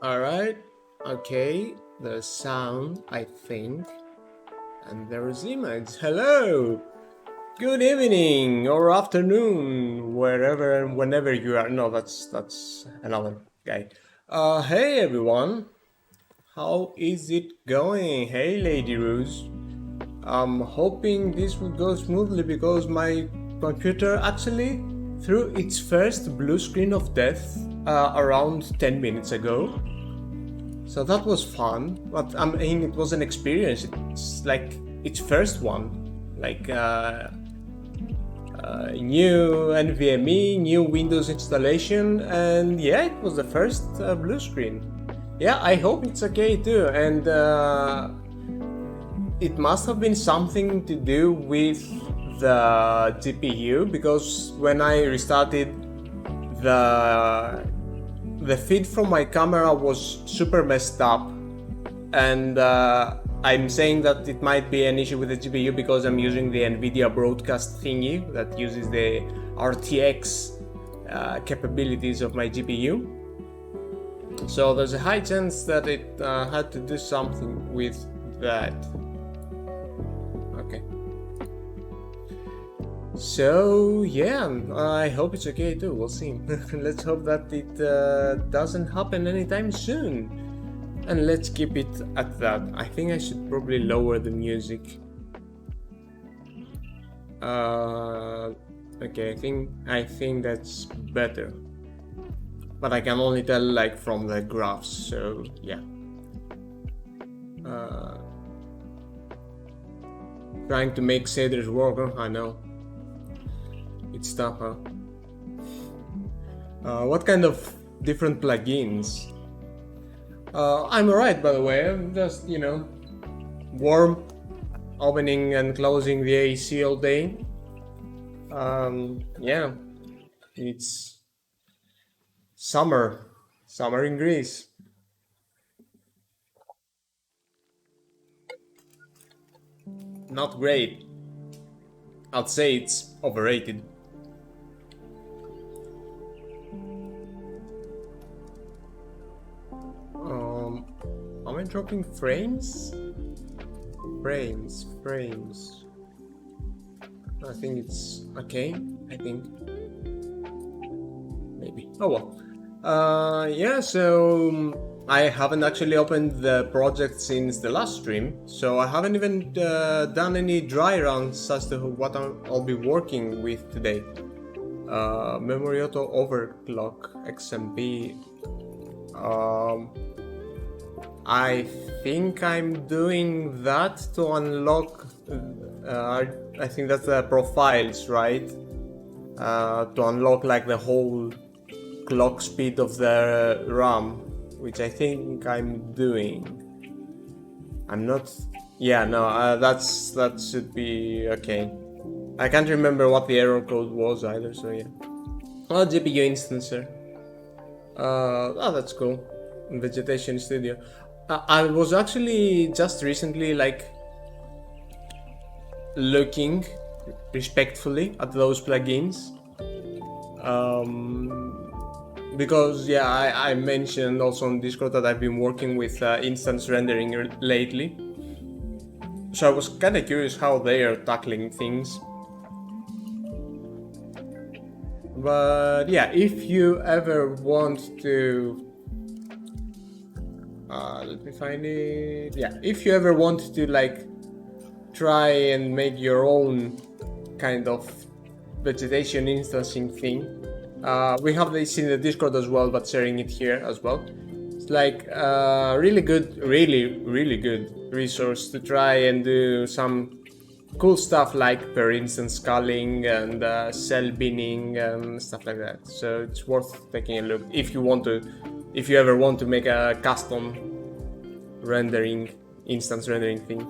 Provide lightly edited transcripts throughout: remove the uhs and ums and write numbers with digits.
Alright, okay, there's sound, I think, and there's image. Hello! Good evening or afternoon, wherever and whenever you are. No, that's another guy. Hey everyone, how is it going? Hey Lady Rose. I'm hoping this will go smoothly because my computer actually threw its first blue screen of death around 10 minutes ago. So that was fun, but I mean, it was an experience. It's like its first one, like new NVMe, new Windows installation, and yeah, it was the first blue screen. Yeah, I hope it's okay too, and it must have been something to do with the GPU because when I restarted the the feed from my camera was super messed up, and I'm saying that it might be an issue with the GPU because I'm using the NVIDIA broadcast thingy that uses the RTX capabilities of my GPU. So there's a high chance that it had to do something with that. Okay. So yeah, I hope it's okay too. We'll see. Let's hope that it doesn't happen anytime soon. And let's keep it at that. I think I should probably lower the music. Okay, I think that's better. But I can only tell like from the graphs, so yeah. Trying to make shaders work, I know. It's tough, huh? What kind of different plugins? I'm alright, by the way. I'm just, warm, opening and closing the AC all day. Yeah, it's summer in Greece. Not great. I'd say it's overrated. Am I dropping frames? Frames. I think it's okay. I think maybe. Oh well. Yeah. So I haven't actually opened the project since the last stream, so I haven't even done any dry runs as to what I'll be working with today. Memory auto overclock XMP. I think I'm doing that to unlock. I think that's the profiles, right? To unlock like the whole clock speed of the RAM, which I think I'm doing. I'm not. Yeah, no, that should be okay. I can't remember what the error code was either, so yeah. Oh, GPU instancer. Oh, that's cool. Vegetation Studio. I was actually just recently like looking respectfully at those plugins. Because yeah, I mentioned also on Discord that I've been working with instance rendering lately. So I was kind of curious how they are tackling things. But yeah, if you ever want to let me find it. Yeah, if you ever want to like try and make your own kind of vegetation instancing thing, we have this in the Discord as well, but sharing it here as well. It's like really good, really good resource to try and do some cool stuff like per instance sculling and cell binning and stuff like that. So it's worth taking a look if you ever want to make a custom instance rendering thing.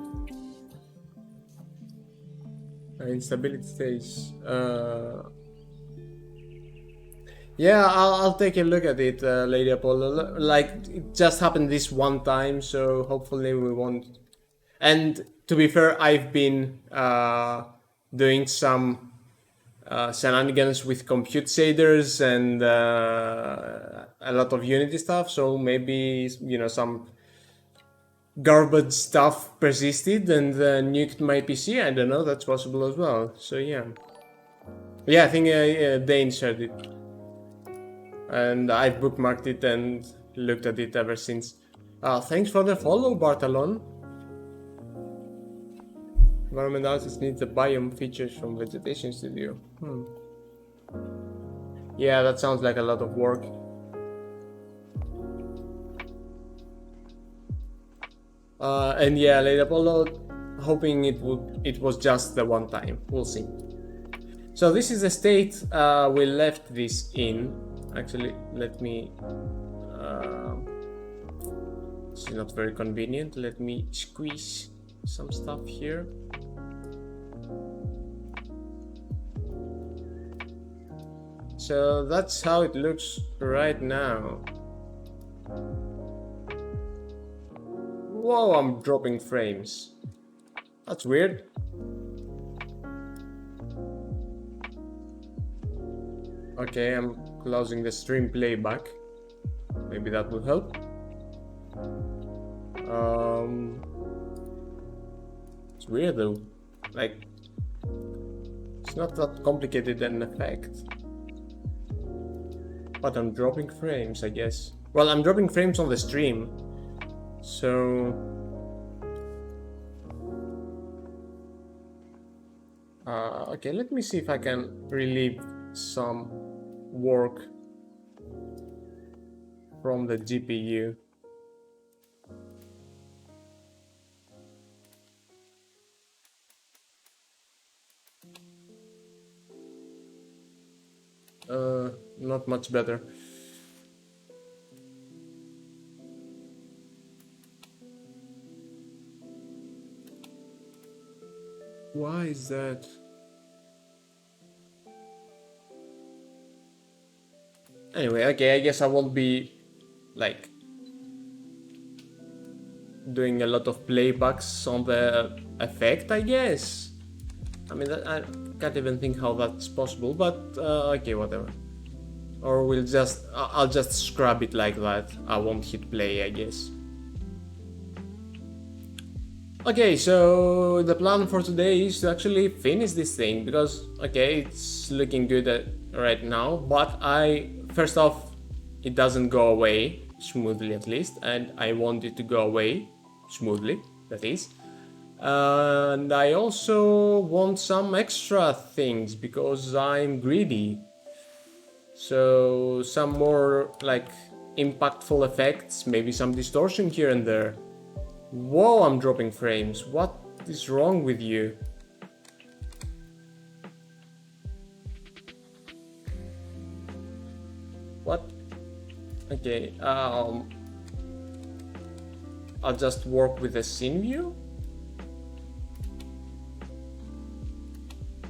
Instability stage. Yeah, I'll take a look at it, Lady Apollo. Like, it just happened this one time, so hopefully we won't. And to be fair, I've been doing some shenanigans with compute shaders and a lot of Unity stuff, so maybe, you know, some garbage stuff persisted and nuked my PC. I don't know, that's possible as well. So yeah. Yeah, I think Dane shared it. And I've bookmarked it and looked at it ever since. Thanks for the follow, Bartalon. Environment artist needs the biome features from Vegetation Studio. Yeah, that sounds like a lot of work. And yeah, Late Apollo, hoping it was just the one time. We'll see. So this is the state we left this in. Actually, let me. This is not very convenient. Let me squeeze some stuff here. So that's how it looks right now. Whoa, I'm dropping frames. That's weird. Okay, I'm closing the stream playback. Maybe that will help. It's weird though. Like, it's not that complicated an effect. But I'm dropping frames, I guess. Well, I'm dropping frames on the stream. So... okay, let me see if I can relieve some work from the GPU. Not much better. Why is that? Anyway, okay, I guess I won't be like doing a lot of playbacks on the effect, I guess. I mean, I can't even think how that's possible, but okay, whatever. Or I'll just scrub it like that. I won't hit play, I guess. Okay, so the plan for today is to actually finish this thing because, okay, it's looking good right now, but first off, it doesn't go away smoothly at least, and I want it to go away smoothly, that is. And I also want some extra things because I'm greedy. So some more like impactful effects, maybe some distortion here and there. Whoa, I'm dropping frames. What is wrong with you? What? Okay, I'll just work with the scene view.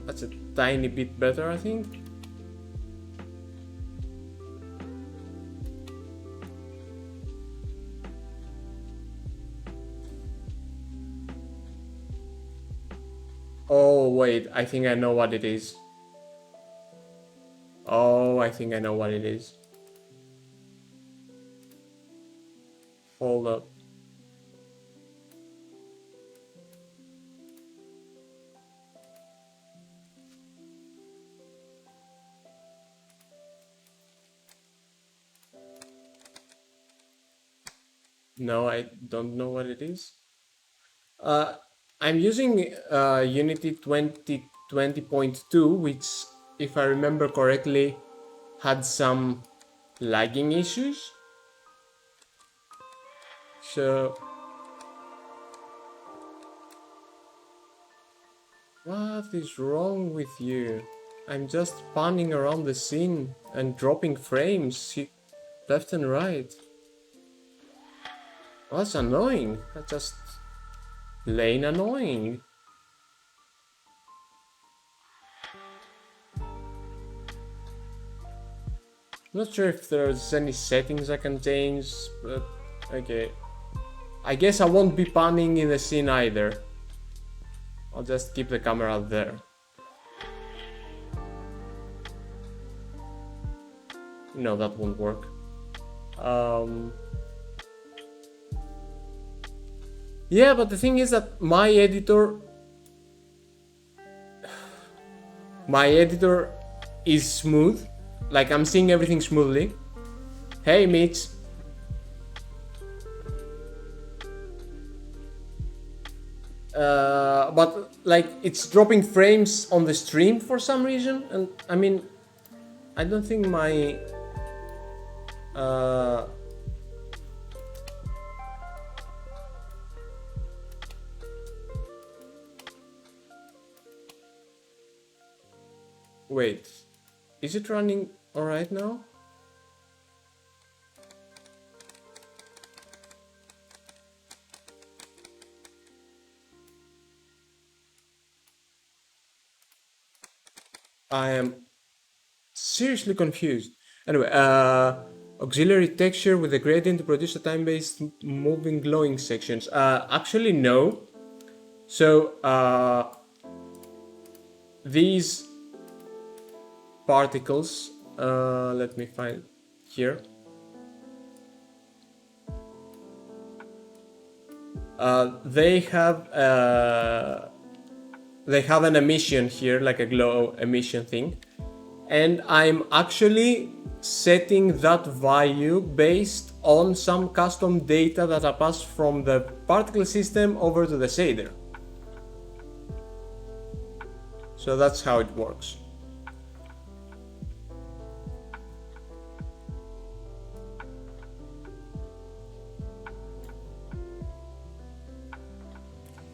That's a tiny bit better, I think. Oh, wait, I think I know what it is. Oh, I think I know what it is. Hold up. No, I don't know what it is. I'm using Unity 2020.2, which, if I remember correctly, had some lagging issues. So, what is wrong with you? I'm just panning around the scene and dropping frames left and right. Well, that's annoying. That's just plain annoying. Not sure if there's any settings I can change, but okay. I guess I won't be panning in the scene either. I'll just keep the camera there. No, that won't work. Um, yeah, but the thing is that my editor is smooth. Like, I'm seeing everything smoothly. Hey, Mitch. But like, it's dropping frames on the stream for some reason, and I mean, I don't think my wait, is it running all right now? I am seriously confused. Anyway, auxiliary texture with a gradient to produce a time-based moving glowing sections. Actually, no. So, these particles, let me find here. They have an emission here, like a glow emission thing, and I'm actually setting that value based on some custom data that are passed from the particle system over to the shader. So that's how it works.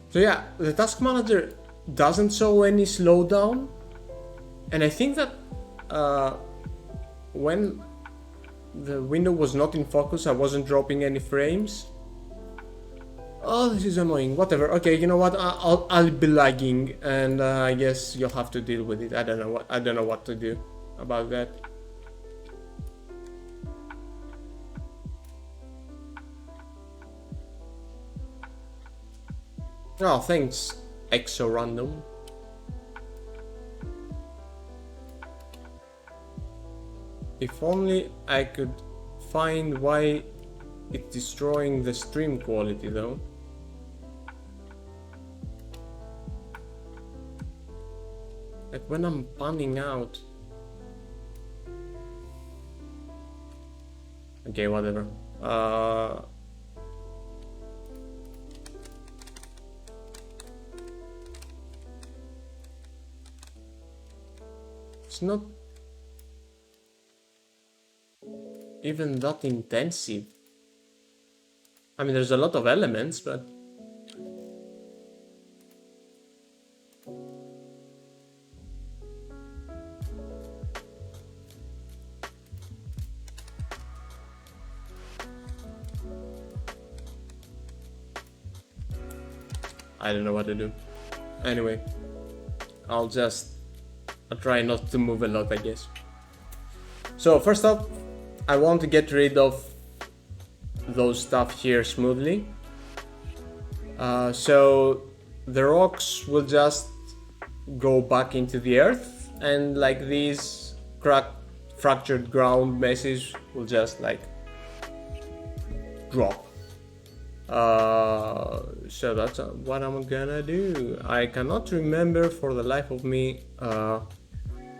So yeah, the task manager doesn't show any slowdown, and I think that when the window was not in focus, I wasn't dropping any frames. Oh, this is annoying. Whatever. Okay, you know what? I'll be lagging, and I guess you'll have to deal with it. I don't know what to do about that. Oh, thanks, Exo Random. If only I could find why it's destroying the stream quality though. Like when I'm panning out. Okay, whatever. It's not even that intensive. I mean, there's a lot of elements, but I don't know what to do. Anyway, I'll try not to move a lot, I guess. So first up, I want to get rid of those stuff here smoothly. So the rocks will just go back into the earth, and like these fractured ground meshes will just like drop. So that's what I'm gonna do. I cannot remember for the life of me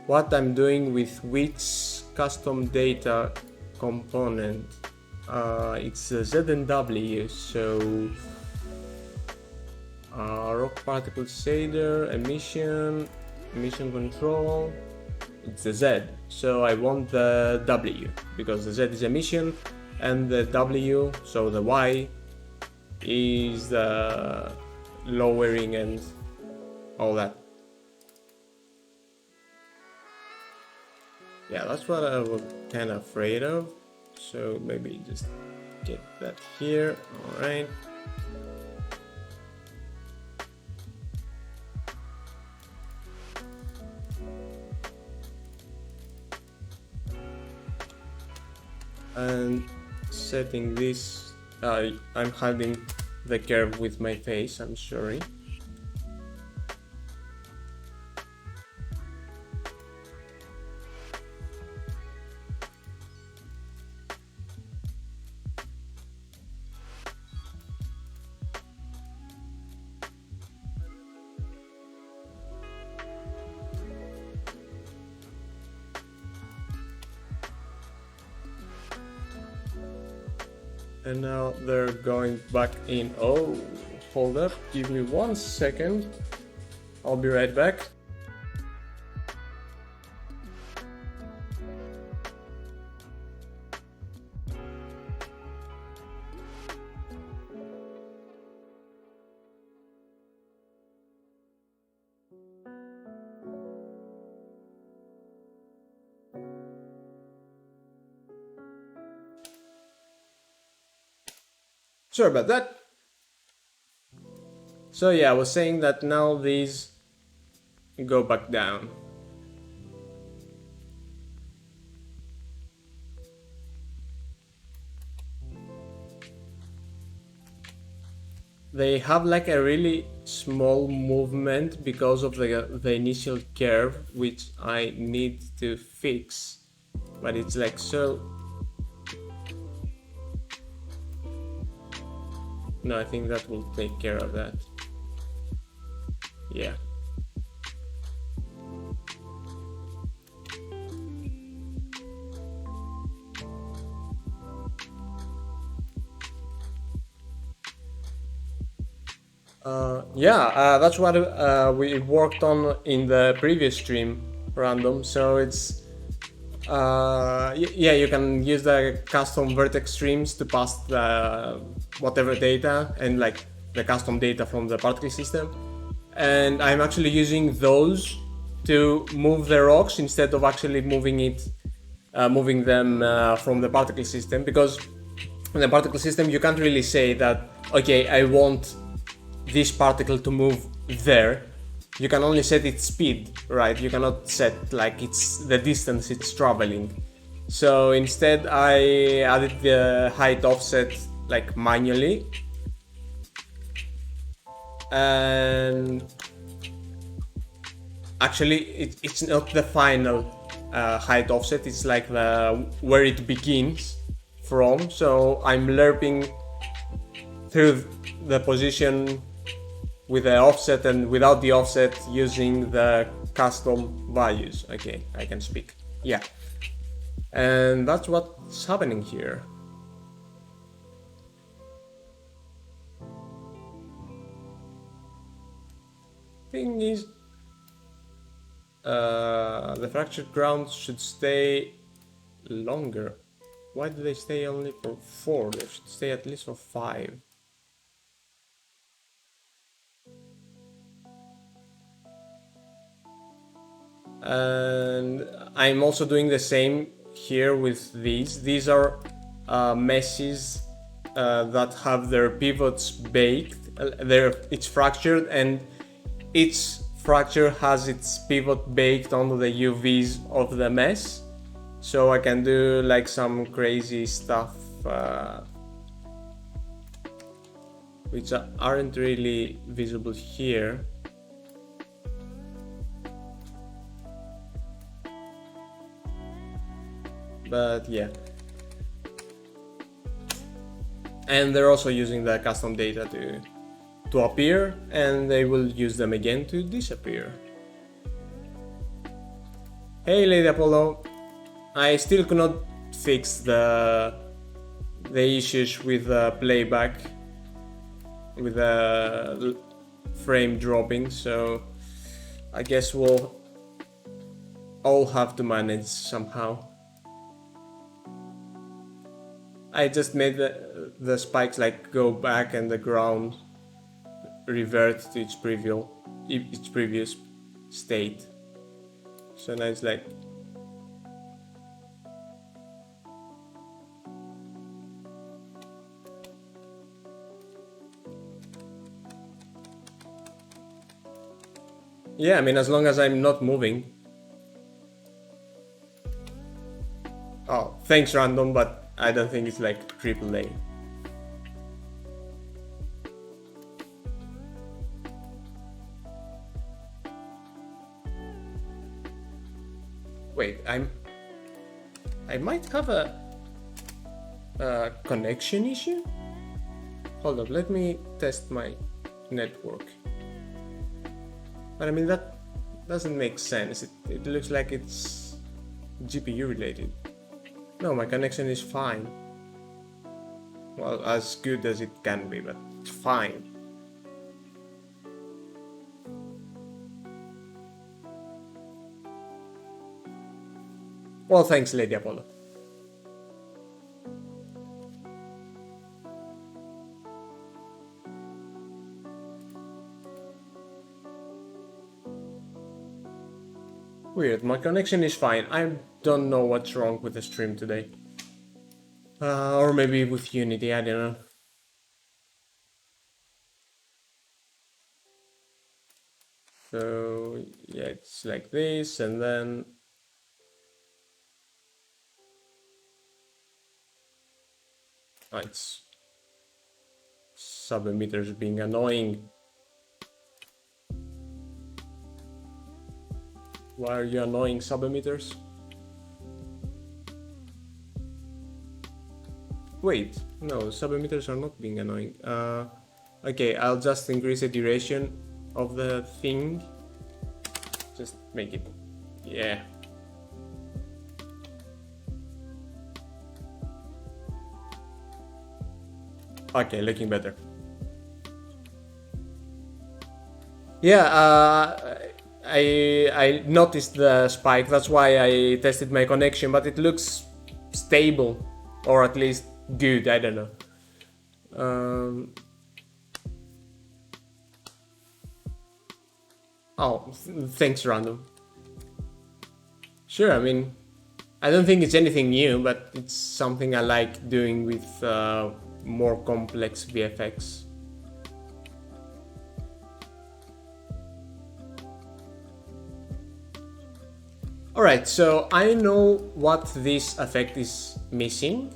what I'm doing with which custom data component. It's a Z and W, so rock particle shader, emission control, it's the Z. So I want the W because the Z is emission and the W, so the Y, is the lowering and all that. Yeah, that's what I was kind of afraid of. So maybe just get that here. All right. And setting this, I'm hiding the curve with my face, I'm sorry. And now they're going back in. Oh, hold up, give me 1 second. I'll be right back. Sorry about that. So yeah, I was saying that now these go back down. They have like a really small movement because of the initial curve, which I need to fix, but it's like so. No, I think that will take care of that. Yeah. That's what we worked on in the previous stream, random. So it's yeah, you can use the custom vertex streams to pass the whatever data and like the custom data from the particle system. And I'm actually using those to move the rocks instead of actually moving them from the particle system, because in the particle system you can't really say that, okay, I want this particle to move there. You can only set its speed, right? You cannot set like it's the distance it's traveling. So instead I added the height offset like manually, and actually it's not the final height offset, it's like where it begins from. So I'm lerping through the position with the offset and without the offset using the custom values. Okay, I can speak. Yeah. And that's what's happening here. Thing is, the fractured grounds should stay longer. Why do they stay only for 4? They should stay at least for 5. And I'm also doing the same here with these. These are meshes that have their pivots baked. It's fractured, and each fracture has its pivot baked onto the UVs of the mesh. So I can do like some crazy stuff which aren't really visible here. But yeah. And they're also using the custom data to appear, and they will use them again to disappear. Hey Lady Apollo, I still could not fix the issues with the playback, with the frame dropping, so I guess we'll all have to manage somehow. I just made the spikes like go back and the ground revert to its previous state. So now it's like yeah, I mean, as long as I'm not moving. Oh, thanks random, but I don't think it's like AAA. Wait, I might have a connection issue? Hold up, let me test my network. But I mean, that doesn't make sense. It looks like it's GPU related. No, my connection is fine. Well, as good as it can be, but it's fine. Well, thanks, Lady Apollo. Weird, my connection is fine. I don't know what's wrong with the stream today. Or maybe with Unity, I don't know. So, yeah, it's like this, and then... Oh, it's... sub-emitters being annoying. Why are you annoying, sub-emitters? Wait, no, sub-emitters are not being annoying. Okay, I'll just increase the duration of the thing. Just make it... yeah. Okay, looking better. Yeah, I noticed the spike, that's why I tested my connection, but it looks stable, or at least good, I don't know. Oh, thanks, random. Sure, I mean, I don't think it's anything new, but it's something I like doing with more complex VFX. Alright, so I know what this effect is missing.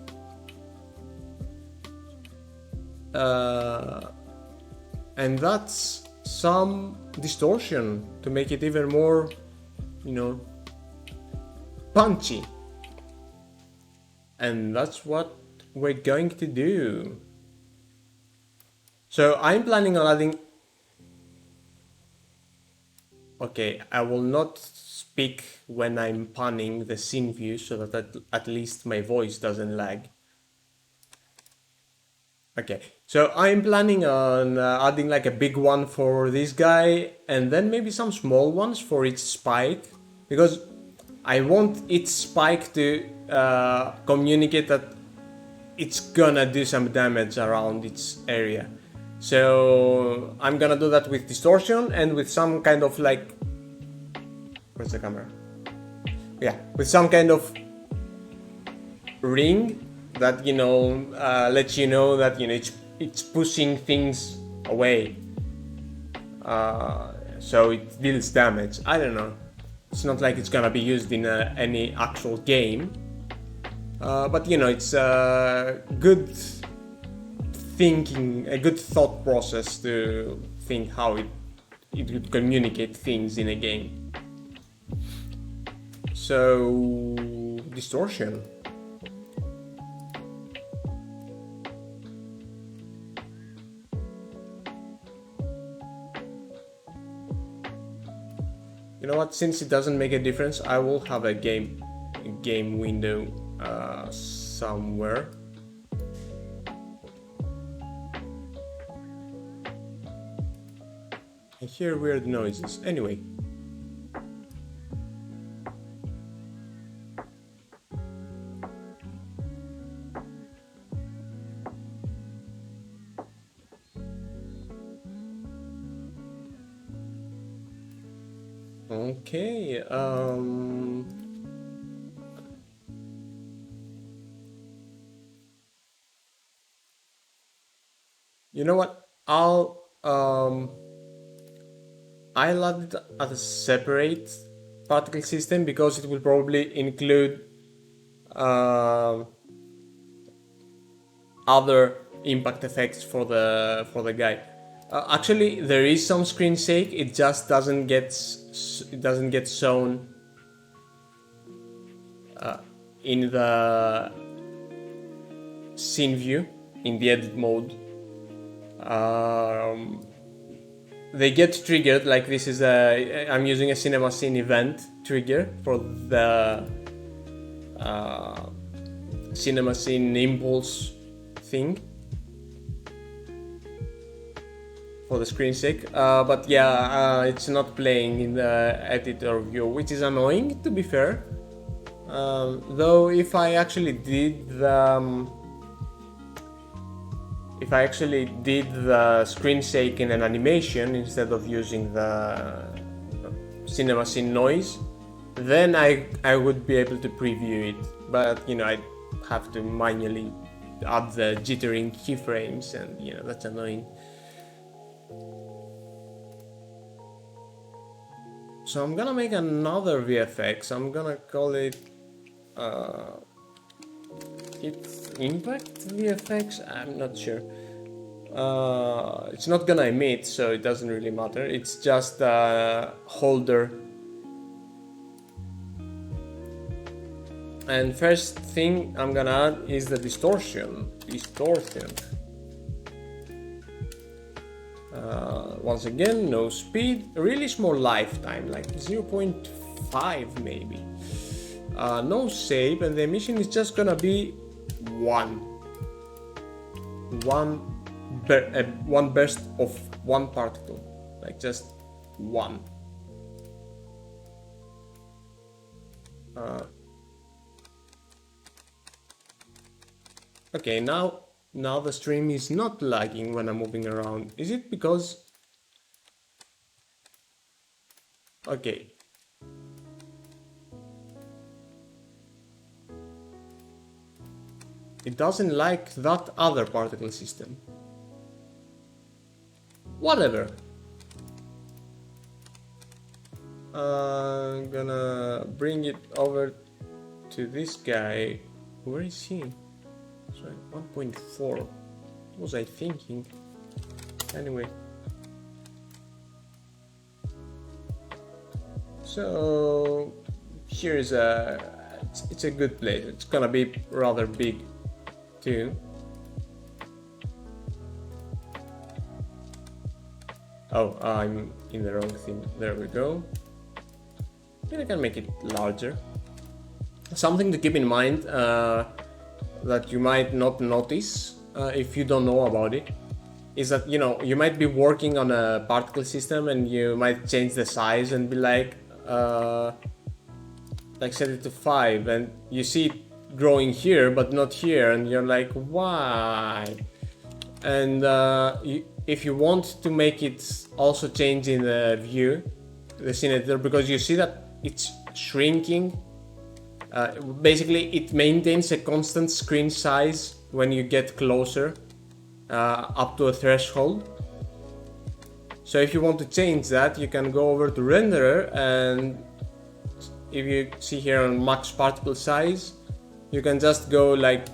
And that's some distortion to make it even more, you know, punchy. And that's what we're going to do. So I'm planning on adding... okay, I will not speak when I'm panning the scene view so that at least my voice doesn't lag. Okay, so I'm planning on adding like a big one for this guy and then maybe some small ones for each spike, because I want each spike to communicate that it's gonna do some damage around its area. So I'm gonna do that with distortion and with some kind of like... where's the camera? Yeah, with some kind of ring that, you know, lets you know that, you know, it's pushing things away. So it deals damage. I don't know. It's not like it's gonna be used in any actual game. But, you know, it's a good thinking, a good thought process to think how it would communicate things in a game. So, distortion. You know what? Since it doesn't make a difference, I will have a game window somewhere. I hear weird noises. Anyway. Okay, you know what? I'll add it as a separate particle system because it will probably include other impact effects for the guy. Actually, there is some screen shake. It just doesn't get shown in the scene view in the edit mode. They get triggered, like this is I'm using a cinema scene event trigger for the cinema scene impulse thing. for the screen sake. But yeah, it's not playing in the editor view, which is annoying, to be fair. Though if I actually did the screen shake in an animation instead of using the cinema scene noise, then I would be able to preview it. But you know, I have to manually add the jittering keyframes, and you know, that's annoying. So I'm gonna make another VFX. I'm gonna call it it's impact VFX. I'm not sure. It's not gonna emit, so it doesn't really matter. It's just a holder. And first thing I'm gonna add is the distortion. Once again, no speed, really small lifetime, like 0.5 maybe. No shape, and the emission is just gonna be one burst of one particle, like just one. Okay, now the stream is not lagging when I'm moving around. Is it because... Okay. It doesn't like that other particle system. Whatever. I'm gonna bring it over to this guy. Where is he? Sorry, 1.4. What was I thinking? Anyway. So here's it's a good place. It's gonna be rather big too. Oh, I'm in the wrong thing. There we go. Maybe I can make it larger. Something to keep in mind that you might not notice if you don't know about it is that, you know, you might be working on a particle system and you might change the size and be like set it to 5, and you see it growing here but not here, and you're like, why? And if you want to make it also change in the view, the scene editor, because you see that it's shrinking, basically it maintains a constant screen size when you get closer up to a threshold. So if you want to change that, you can go over to renderer, and if you see here on max particle size, you can just go like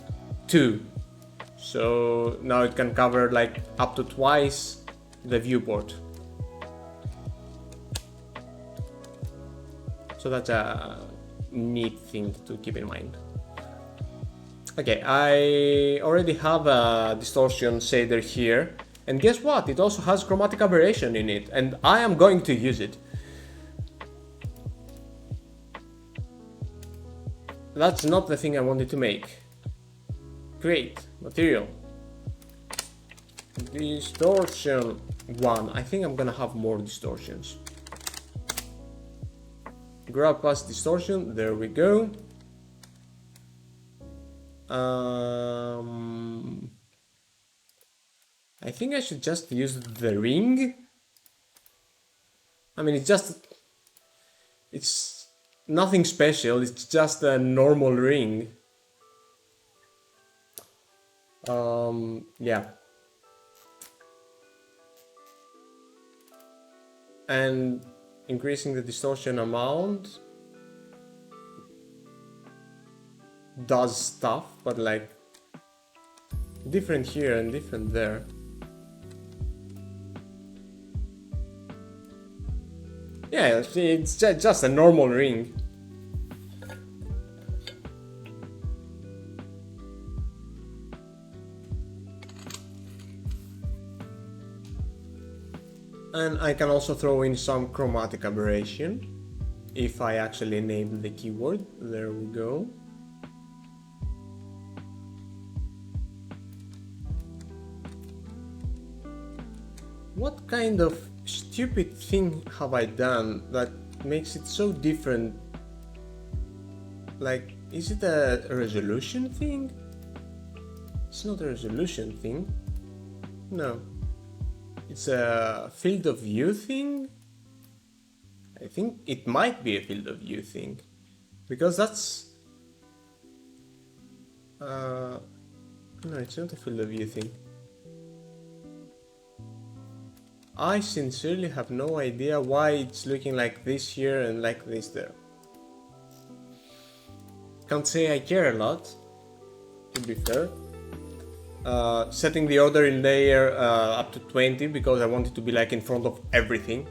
2. So now it can cover like up to twice the viewport. So that's a neat thing to keep in mind. Okay, I already have a distortion shader here, and guess what? It also has chromatic aberration in it, and I am going to use it. That's not the thing I wanted to make. Create material. Distortion 1. I think I'm gonna have more distortions. Grab past distortion. There we go. I think I should just use the ring. I mean, it's nothing special, it's just a normal ring. Yeah. And increasing the distortion amount does stuff, but like different here and different there. Yeah, it's just a normal ring. And I can also throw in some chromatic aberration if I actually enable the keyword. There we go. What kind of stupid thing have I done that makes it so different? Like, is it a resolution thing? It's not a resolution thing. No. It's a field of view thing? I think it might be a field of view thing. Because that's... no, it's not a field of view thing. I sincerely have no idea why it's looking like this here and like this there. Can't say I care a lot, to be fair. Setting the order in layer up to 20 because I want it to be like in front of everything.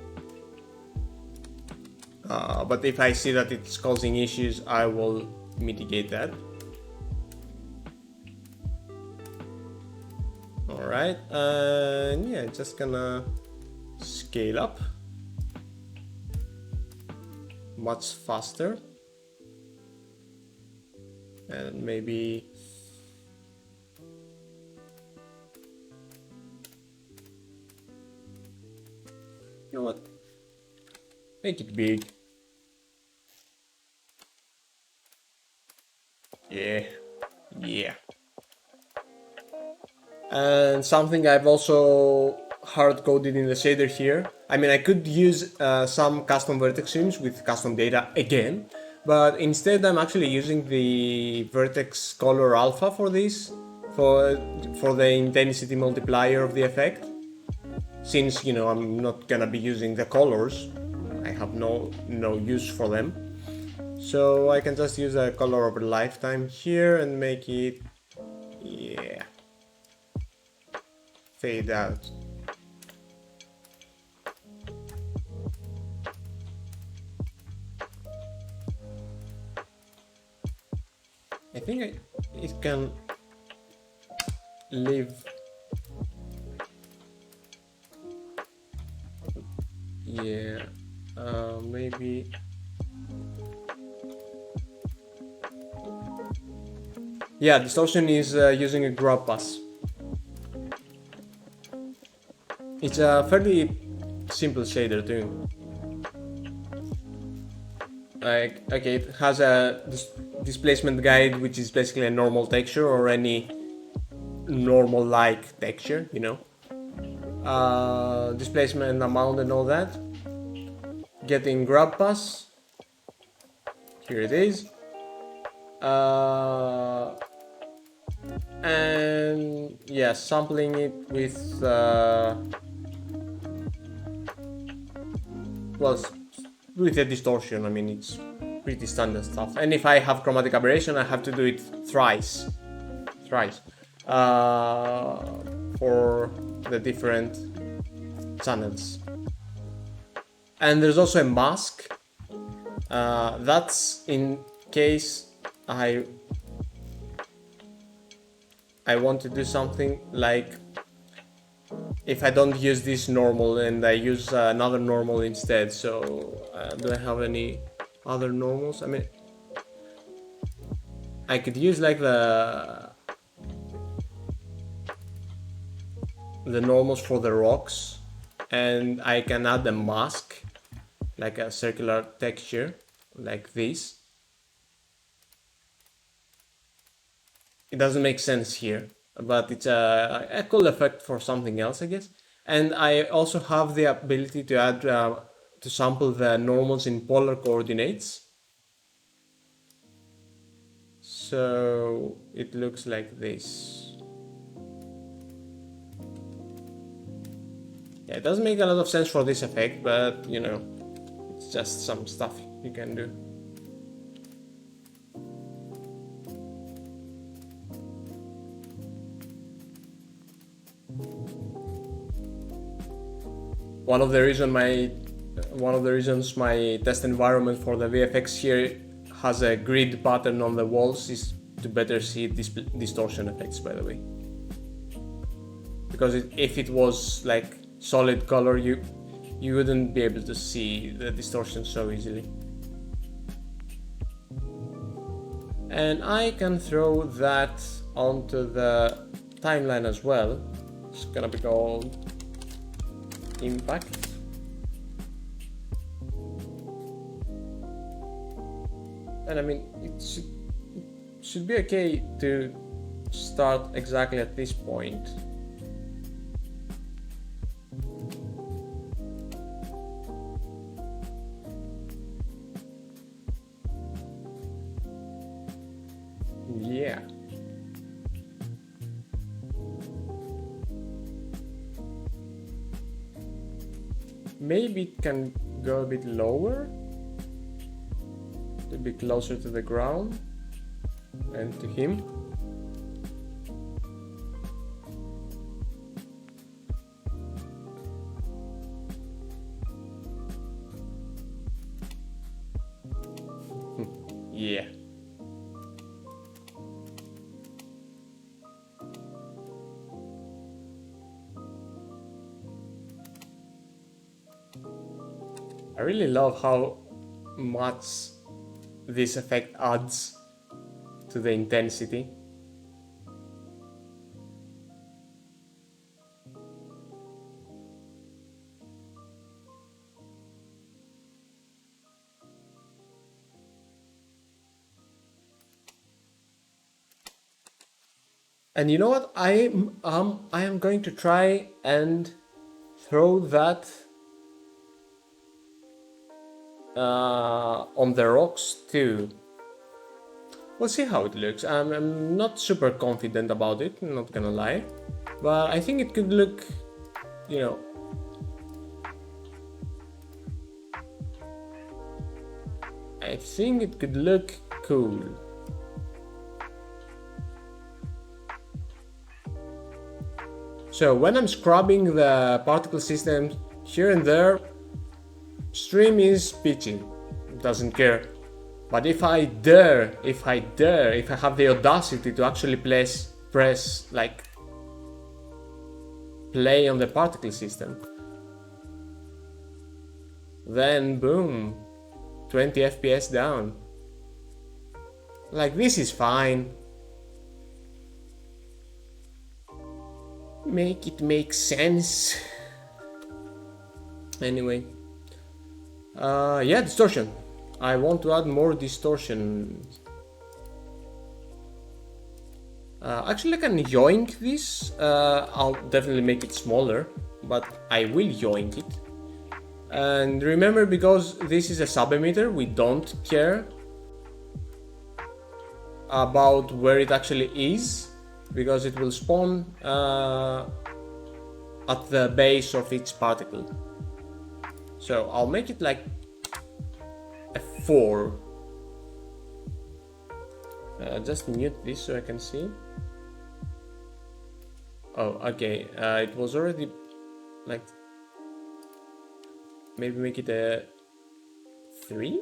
But if I see that it's causing issues, I will mitigate that. Alright, and yeah, just gonna scale up much faster. And maybe you know what? Make it big. Yeah. And something I've also hard coded in the shader here. I mean, I could use some custom vertex streams with custom data again, but instead I'm actually using the vertex color alpha for this, for the intensity multiplier of the effect. Since, you know, I'm not gonna be using the colors, I have no use for them. So I can just use a color over lifetime here and make it, yeah, fade out. I think it can live. Yeah, maybe. Yeah, distortion is using a grab pass. It's a fairly simple shader too. Like, okay, it has a displacement guide, which is basically a normal texture or any normal-like texture, you know. Displacement amount and all that. Getting grab pass. Here it is. And yeah, sampling it with well, with a distortion. I mean, it's pretty standard stuff. And if I have chromatic aberration, I have to do it thrice for the different channels. And there's also a mask. That's in case I want to do something like if I don't use this normal and I use another normal instead. So do I have any other normals? I mean, I could use like the normals for the rocks, and I can add a mask, like a circular texture like this. It doesn't make sense here, but it's a cool effect for something else, I guess. And I also have the ability to add to sample the normals in polar coordinates. So it looks like this. Yeah, it doesn't make a lot of sense for this effect, but you know, it's just some stuff you can do. One of the reasons my test environment for the VFX here has a grid pattern on the walls is to better see distortion effects, by the way. Because if it was like solid color, you wouldn't be able to see the distortion so easily. And I can throw that onto the timeline as well. It's gonna be called impact. And I mean, it should be okay to start exactly at this point. Yeah. Maybe it can go a bit lower, a bit closer to the ground and to him. Yeah. I really love how much this effect adds to the intensity. And you know what? I am going to try and throw that on the rocks too. We'll see how it looks. I'm not super confident about it, I'm not gonna lie. But I think it could look, you know... I think it could look cool. So when I'm scrubbing the particle system here and there, stream is pitching, doesn't care. But if I have the audacity to actually press like play on the particle system, then boom, 20 FPS down. Like, this is fine. Make it make sense. Anyway. Yeah, distortion. I want to add more distortion. Actually, I can yoink this. I'll definitely make it smaller, but I will yoink it. And remember, because this is a sub-emitter, we don't care about where it actually is, because it will spawn at the base of each particle. So I'll make it like a 4. Just mute this so I can see. Oh, okay. It was already like... Maybe make it a 3?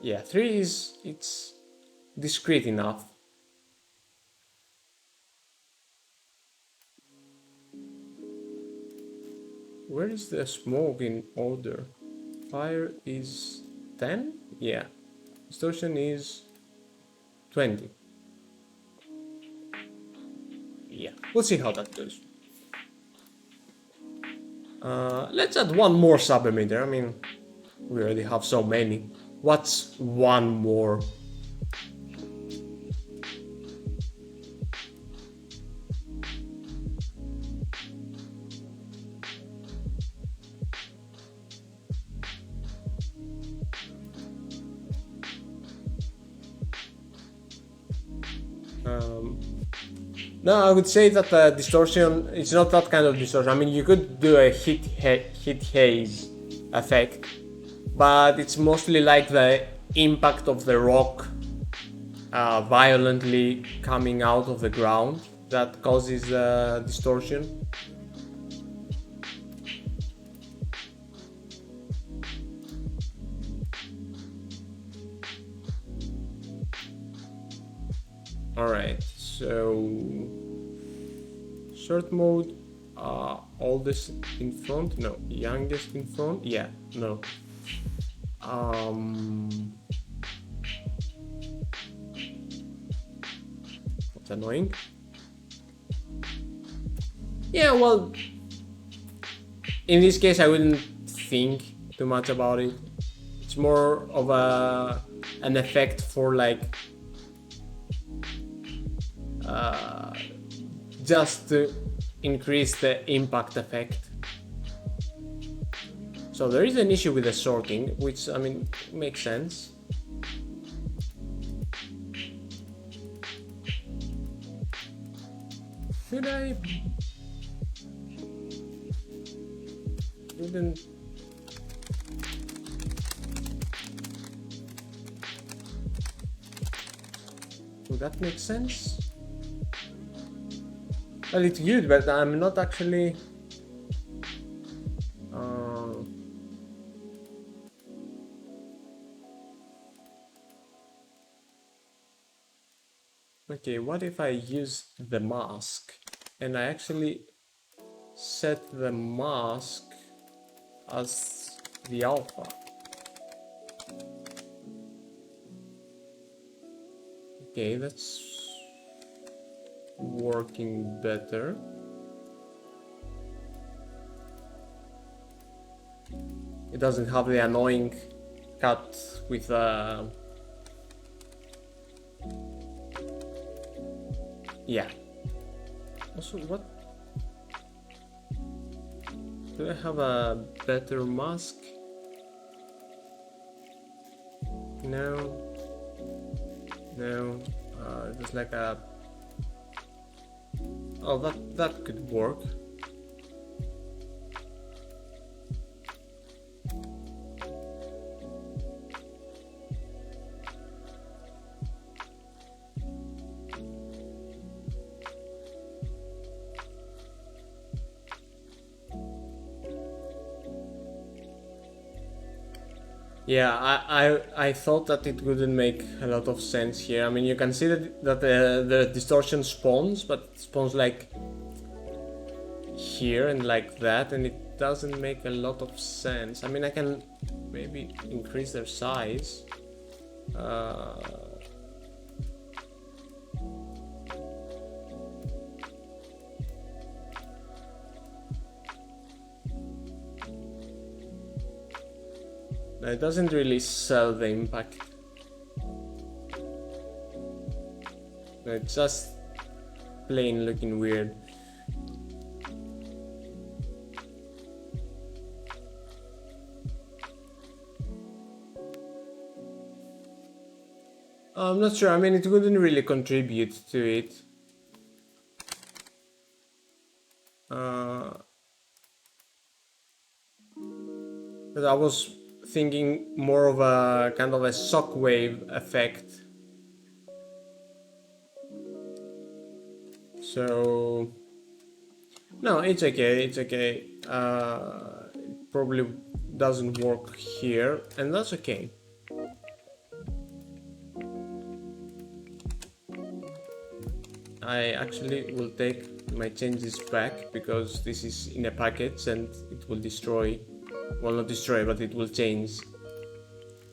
Yeah, 3 is... it's discrete enough. Where is the smoke in order? Fire is 10? Yeah. Distortion is 20. Yeah, we'll see how that goes. Let's add one more sub-emitter. I mean, we already have so many. What's one more? No, I would say that distortion, it's not that kind of distortion. I mean, you could do a hit haze effect, but it's mostly like the impact of the rock violently coming out of the ground that causes distortion. Alright, so short mode, oldest in front, no, youngest in front, yeah, no. That's annoying. Yeah, well, in this case I wouldn't think too much about it. It's more of an effect for like just to increase the impact effect. So there is an issue with the sorting, which I mean makes sense. Should I? Didn't. Would that make sense? Well, it's good, but I'm not actually. Okay, what if I use the mask and I actually set the mask as the alpha? Okay, that's working better. It doesn't have the annoying cut with yeah. Also, what? Do I have a better mask? No. No. Just like a. Oh, that could work. Yeah, I thought that it wouldn't make a lot of sense here. I mean, you can see that the distortion spawns, but it spawns like here and like that, and it doesn't make a lot of sense. I mean, I can maybe increase their size. It doesn't really sell the impact. It's just plain looking weird. I'm not sure. I mean, it wouldn't really contribute to it. But I was thinking more of a kind of a shockwave effect. So no, it's okay. It's okay. It probably doesn't work here, and that's okay. I actually will take my changes back because this is in a package and it will destroy, well, not destroy, but it will change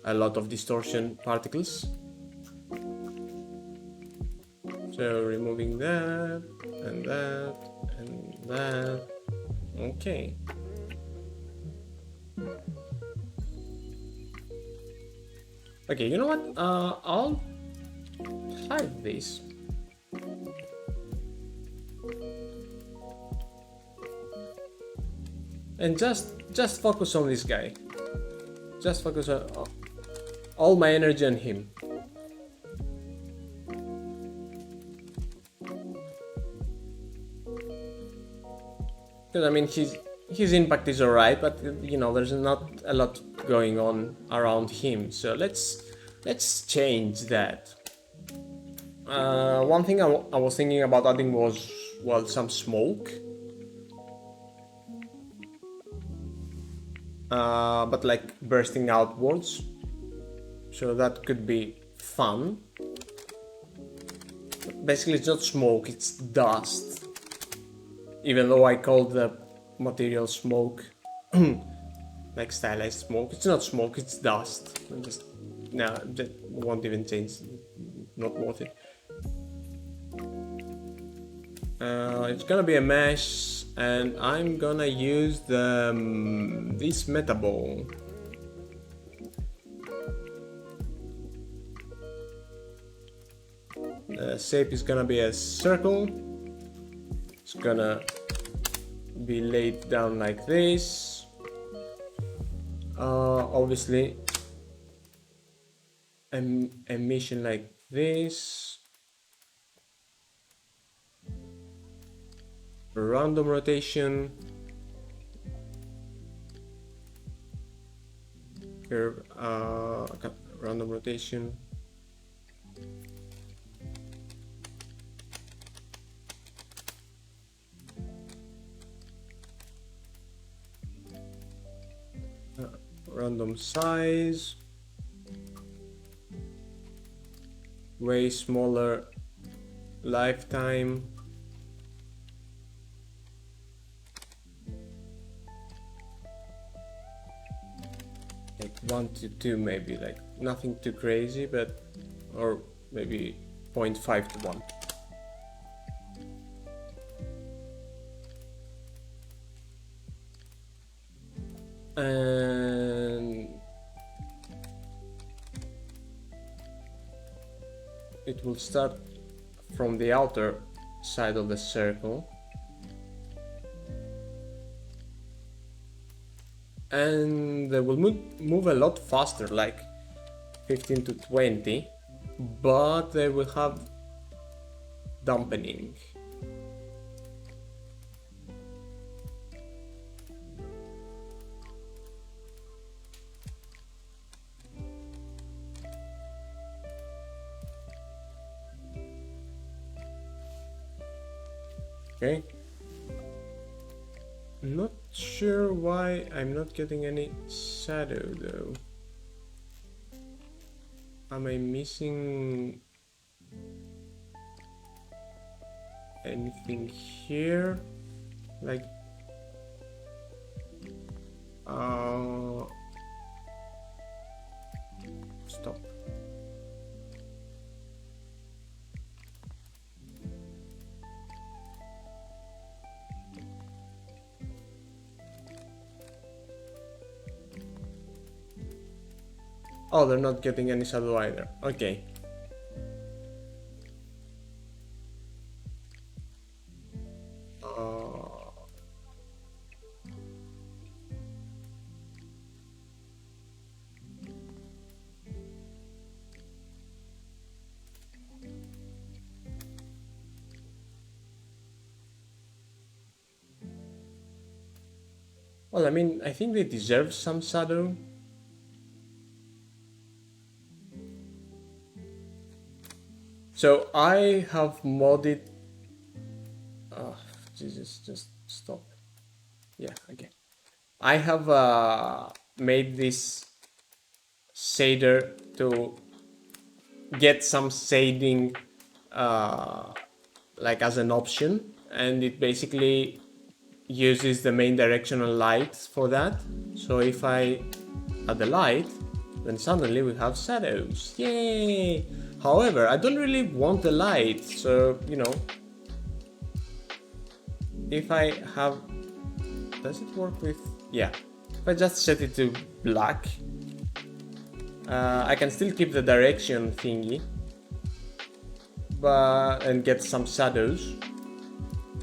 a lot of distortion particles. So removing that and that and that. Okay. Okay, you know what? I'll hide this. And just focus on this guy. Just focus on all my energy on him. Because I mean, his impact is alright, but you know, there's not a lot going on around him. So let's change that. One thing I was thinking about adding was, well, some smoke. But like bursting outwards, so that could be fun. Basically, it's not smoke, it's dust. Even though I call the material smoke, like stylized smoke, it's not smoke, it's dust. That won't even change. Not worth it. It's gonna be a mesh. and I'm gonna use the this meta ball. The shape is gonna be a circle. It's gonna be laid down like this. Obviously, emission like this. Random rotation. Curve. Random rotation. Random size, way smaller lifetime, like 1 to 2 maybe, like nothing too crazy, but or maybe 0.5 to 1. And it will start from the outer side of the circle, and they will move a lot faster, like 15 to 20, but they will have dampening. Okay, not sure why I'm not getting any shadow though. Am I missing anything here? Like, stop. Oh, they're not getting any shadow either. Okay. Well, I mean, I think they deserve some shadow. So I have modded. Oh, Jesus, just stop. Yeah, okay. I have made this shader to get some shading like as an option, and it basically uses the main directional light for that. So if I add the light, then suddenly we have shadows. Yay! However, I don't really want the light, so you know, if I have, does it work with, yeah, if I just set it to black, I can still keep the direction thingy, but and get some shadows,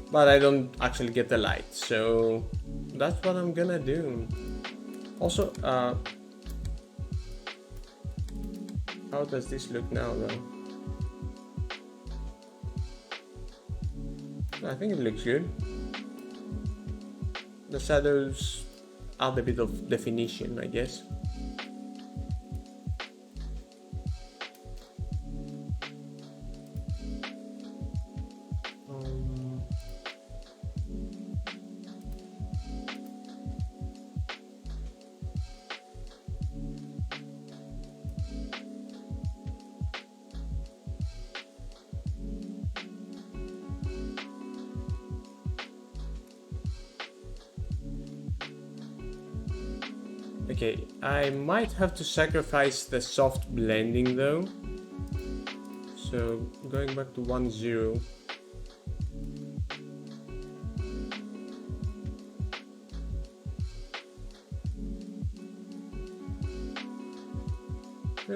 but I don't actually get the light, so that's what I'm gonna do. Also, how does this look now though? I think it looks good. The shadows add a bit of definition, I guess. Okay, I might have to sacrifice the soft blending though. So going back to 1.0.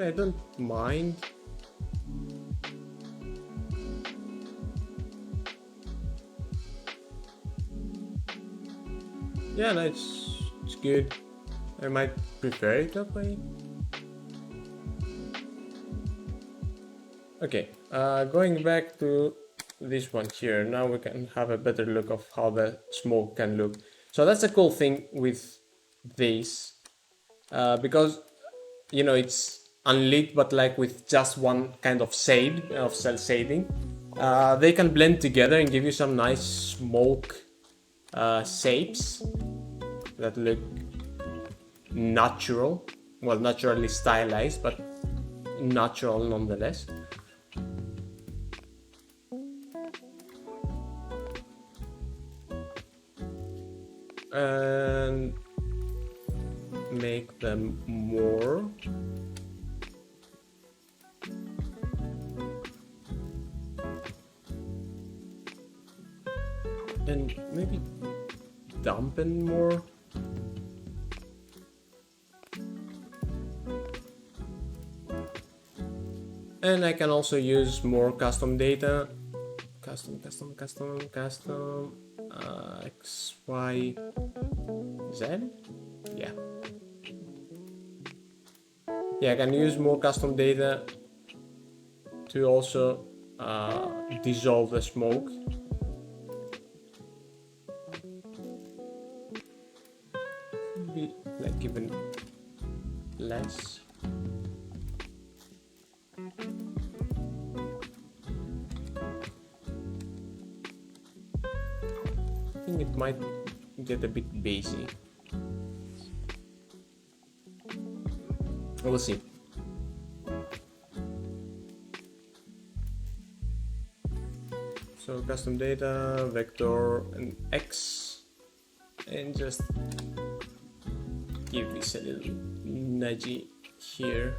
I don't mind. Yeah, no, it's good. I might prefer it that way. Okay, going back to this one here, now we can have a better look of how the smoke can look. So that's a cool thing with this, because you know it's unlit, but like with just one kind of shade of cell shading, they can blend together and give you some nice smoke shapes that look natural, well, naturally stylized, but natural nonetheless. And make them more. And maybe dampen more. And I can also use more custom data. Custom, X, Y, Z? Yeah. Yeah, I can use more custom data to also dissolve the smoke. Maybe like even less. I think it might get a bit bassy. We'll see. So custom data, vector, and X, and just give this a little nudgy here.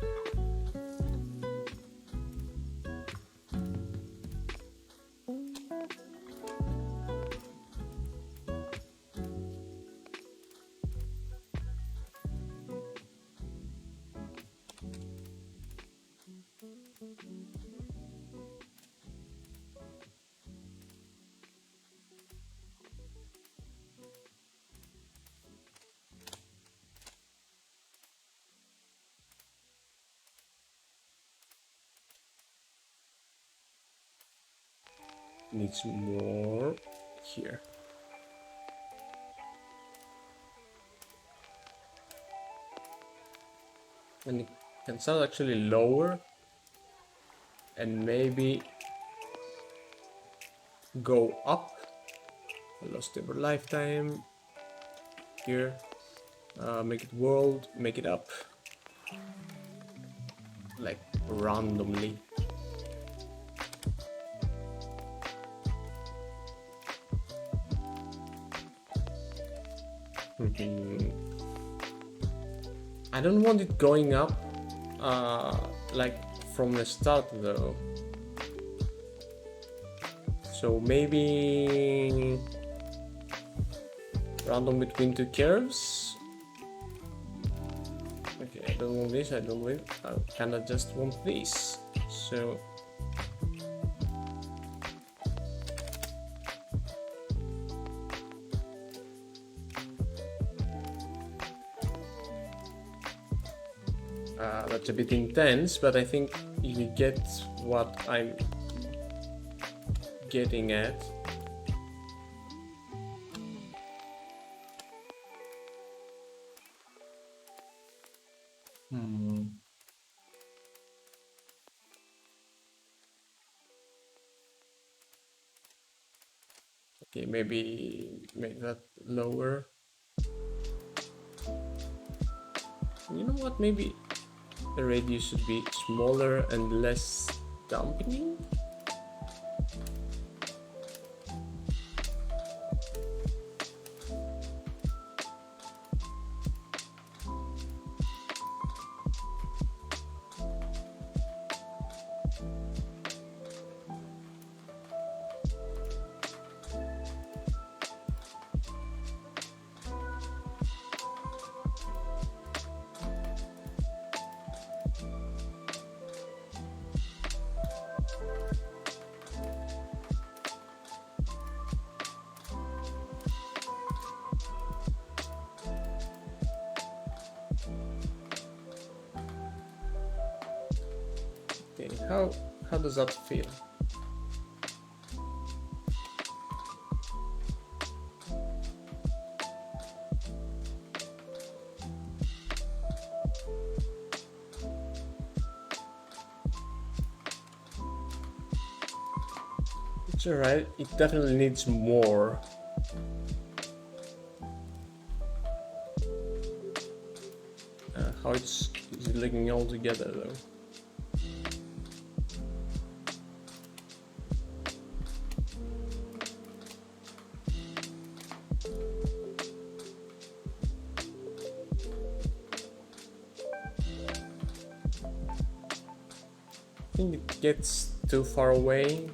Needs more here. And it can sound actually lower and maybe go up. Lost over lifetime here. Make it world, make it up like randomly. I don't want it going up like from the start though. So maybe random between two curves. Okay, I don't want this, I kinda just want this. So that's a bit intense, but I think you get what I'm getting at. Okay, maybe make that lower. You know what, maybe the radius should be smaller and less dampening. How does that feel? It's alright, it definitely needs more. How is it looking all together though? I think it gets too far away.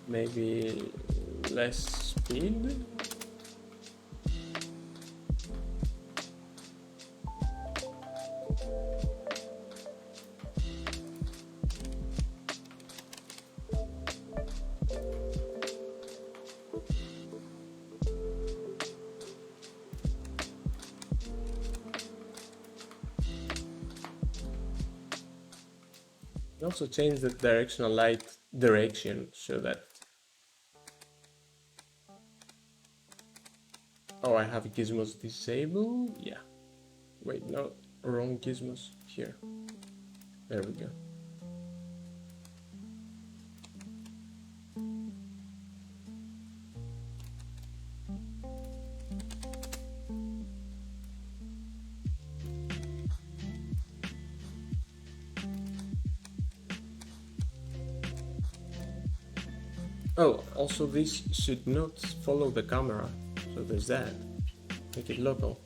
Maybe less speed. Also change the directional light direction so that... Oh, I have gizmos disabled? Yeah. Wait, no, wrong gizmos. Here. There we go. Oh, also this should not follow the camera, so there's that. Make it local.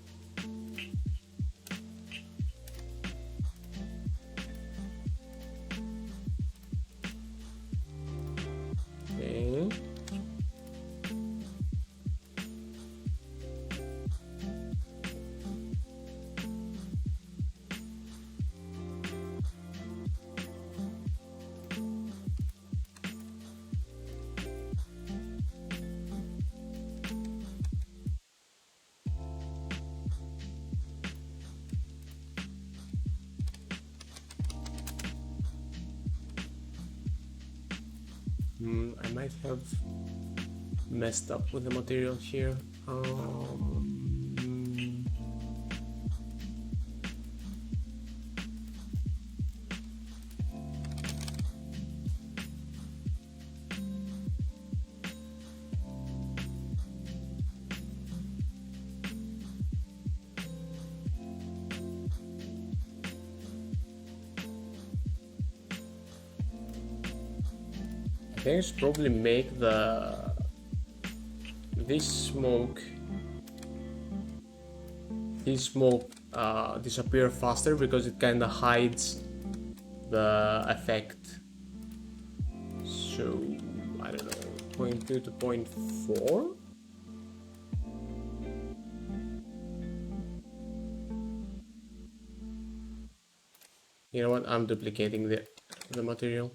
Okay. I might have messed up with the material here. I think I should probably make this smoke disappear faster, because it kind of hides the effect. So I don't know, 0.2 to 0.4. You know what? I'm duplicating the material.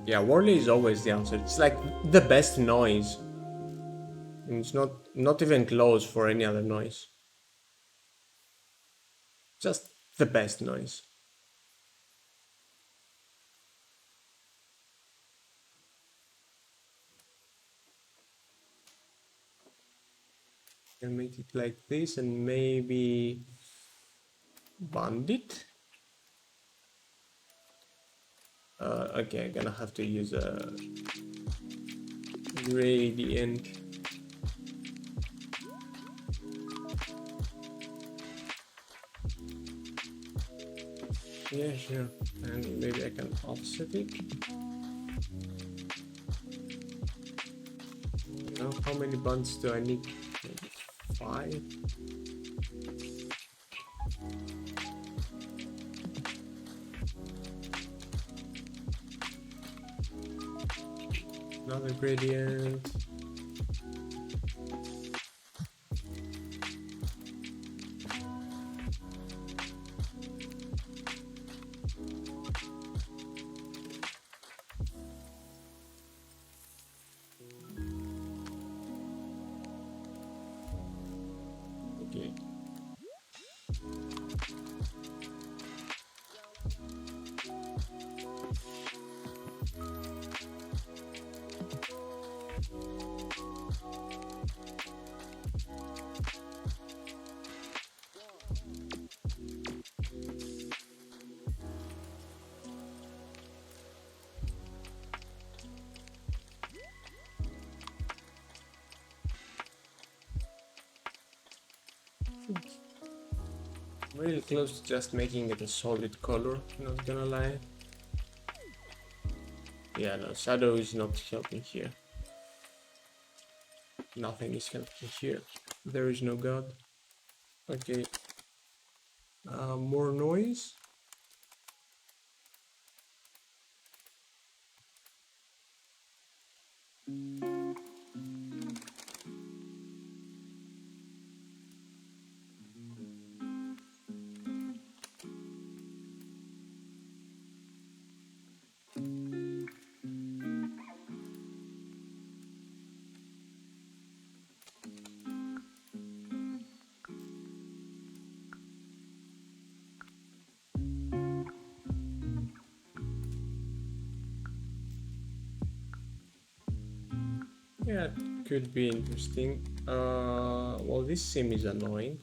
Yeah, whirly is always the answer. It's like the best noise. And it's not even close for any other noise. Just the best noise. Can make it like this and maybe bandit. Okay, I'm gonna have to use a gradient. Yeah, sure. And maybe I can offset it. Now, how many bands do I need? Maybe 5. Another gradient. Okay. Really close to just making it a solid color, not gonna lie. Yeah, no, shadow is not helping here. Nothing is helping here. There is no god. Okay. More noise. Yeah, it could be interesting. Well, this sim is annoying.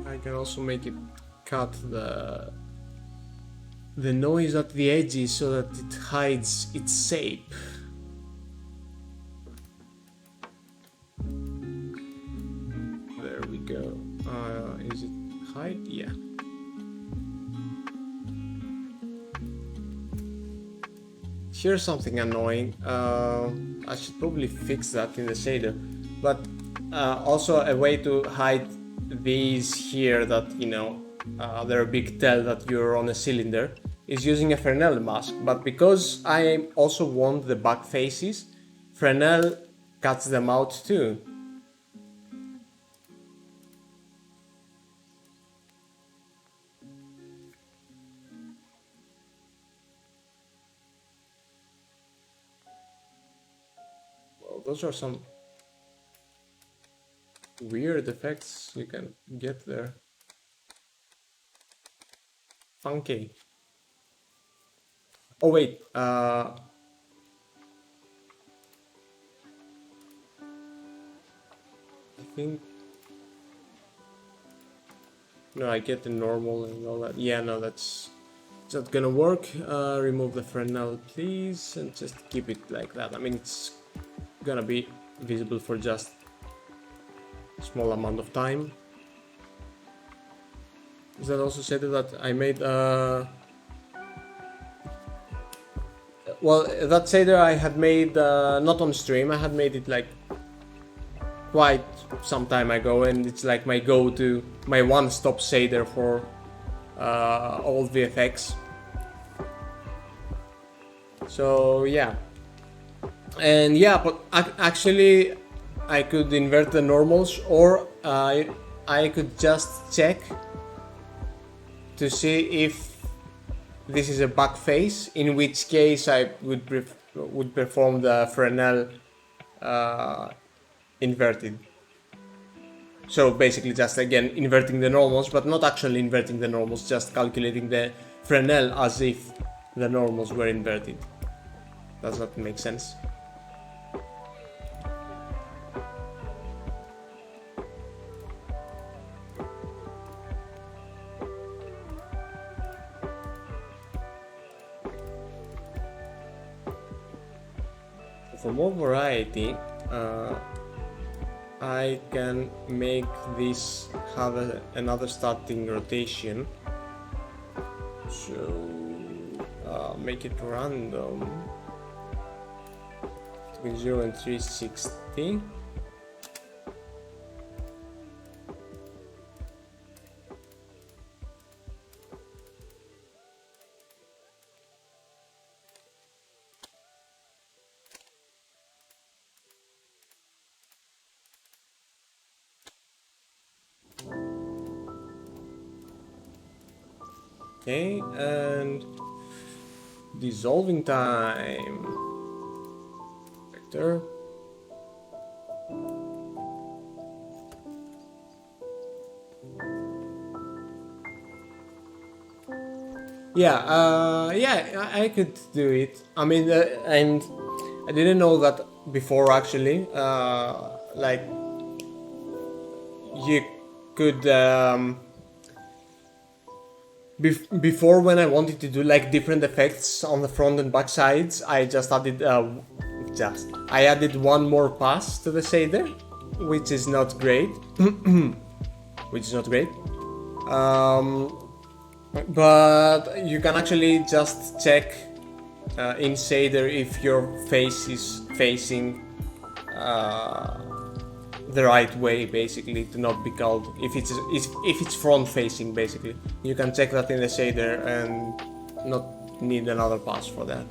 I can also make it cut the noise at the edges so that it hides its shape. There we go. Is it hide? Yeah. Here's something annoying. I should probably fix that in the shader, but also a way to hide these here that, you know, they're a big tell that you're on a cylinder is using a Fresnel mask. But because I also want the back faces, Fresnel cuts them out too. Well, those are some weird effects you can get there. Funky. Oh wait, I think... No, I get the normal and all that. Yeah, no, that's not gonna work. Remove the Fresnel, please, and just keep it like that. I mean, it's gonna be visible for just a small amount of time. Is that also shader that I made? Well, that shader I had made not on stream. I had made it like quite some time ago, and it's like my go-to, my one-stop shader for all VFX. So yeah, and yeah, but actually I could invert the normals, or I could just check to see if this is a back face, in which case I would perform the Fresnel inverted. So basically just again inverting the normals, but not actually inverting the normals, just calculating the Fresnel as if the normals were inverted. Does that make sense? For more variety, I can make this have another starting rotation. So make it random between 0 and 360. Okay, and dissolving time. Vector. Yeah, I could do it. I mean, and I didn't know that before actually. Like, you could before, when I wanted to do like different effects on the front and back sides, I just added I added one more pass to the shader, which is not great. Which is not great. But you can actually just check in shader if your face is facing the right way, basically, to not be called, if it's front facing, basically. You can check that in the shader and not need another pass for that.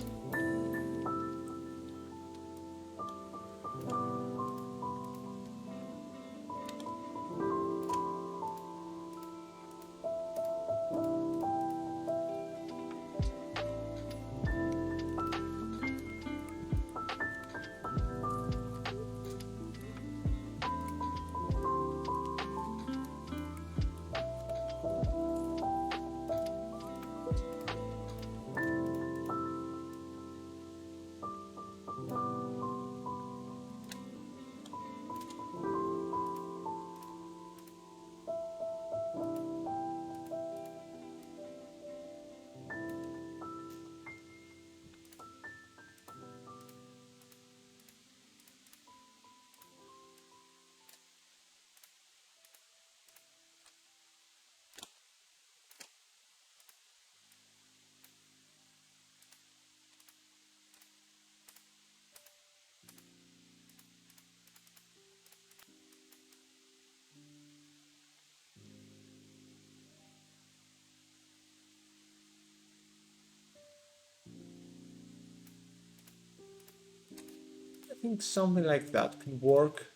I think something like that could work.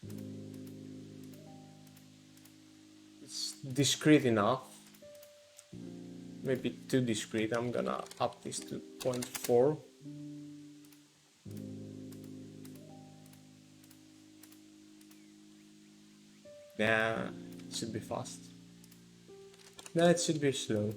It's discrete enough. Maybe too discrete. I'm gonna up this to 0.4. Nah, it should be fast. Nah, it should be slow.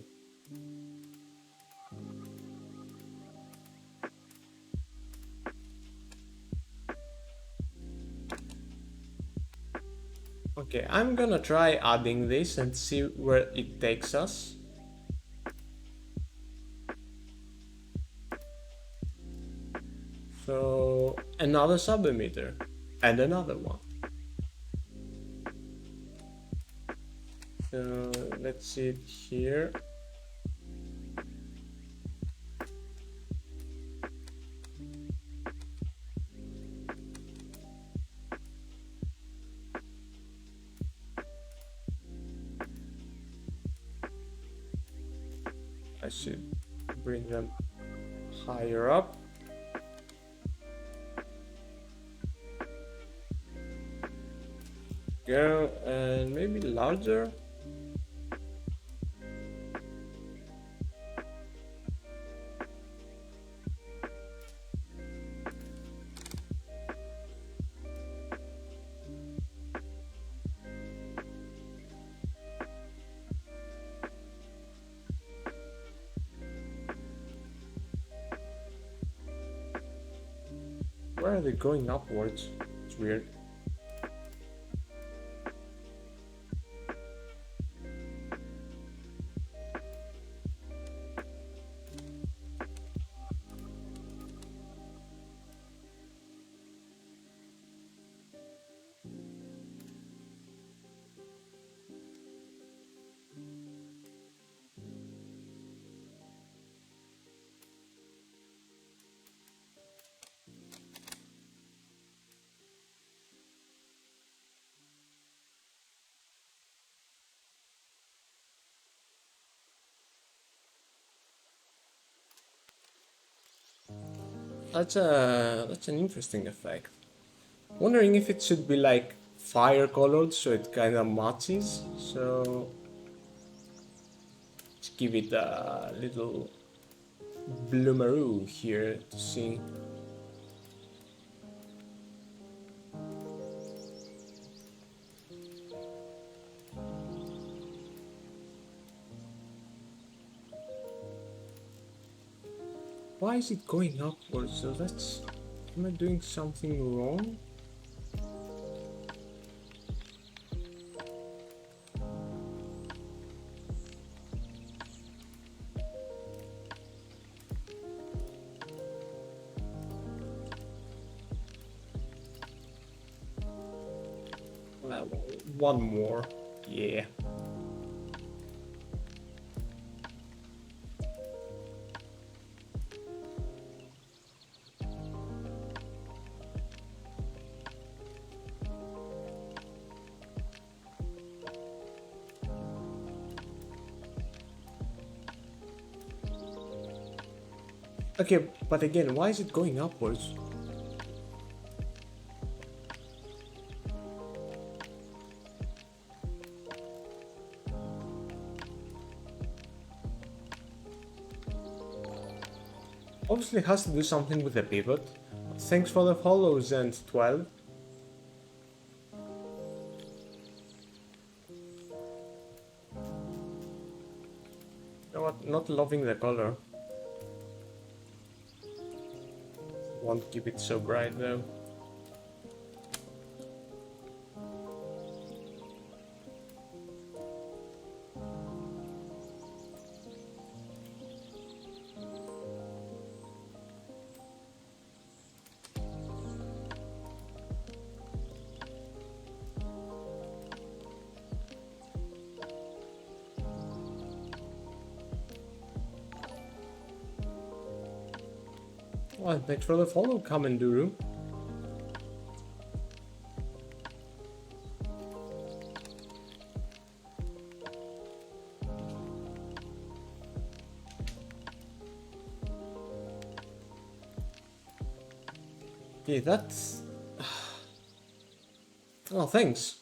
Okay, I'm gonna try adding this and see where it takes us. So, another sub-emitter and another one. So let's see it here. I should bring them higher up. Go, and maybe larger. Where are they going upwards? It's weird. That's an interesting effect. Wondering if it should be like fire colored so it kind of matches. So let's give it a little bloomaroo here to see. Why is it going upwards? So that's... Am I doing something wrong? One more. Yeah. Okay, but again, why is it going upwards? Obviously it has to do something with the pivot. Thanks for the follows and 12. You know what? Not loving the color. Won't keep it so bright though. Well, thanks for the follow, Kamenduru. Okay, that's... Oh, thanks.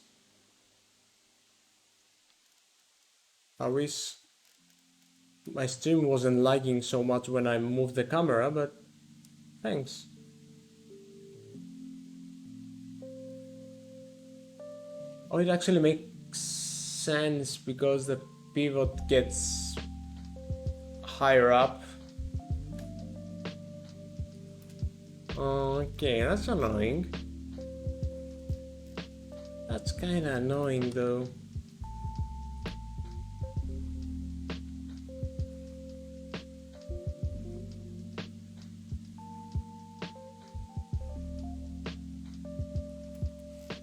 I wish my stream wasn't lagging so much when I moved the camera, but thanks. Oh, it actually makes sense because the pivot gets higher up. Okay, that's annoying. That's kinda annoying though.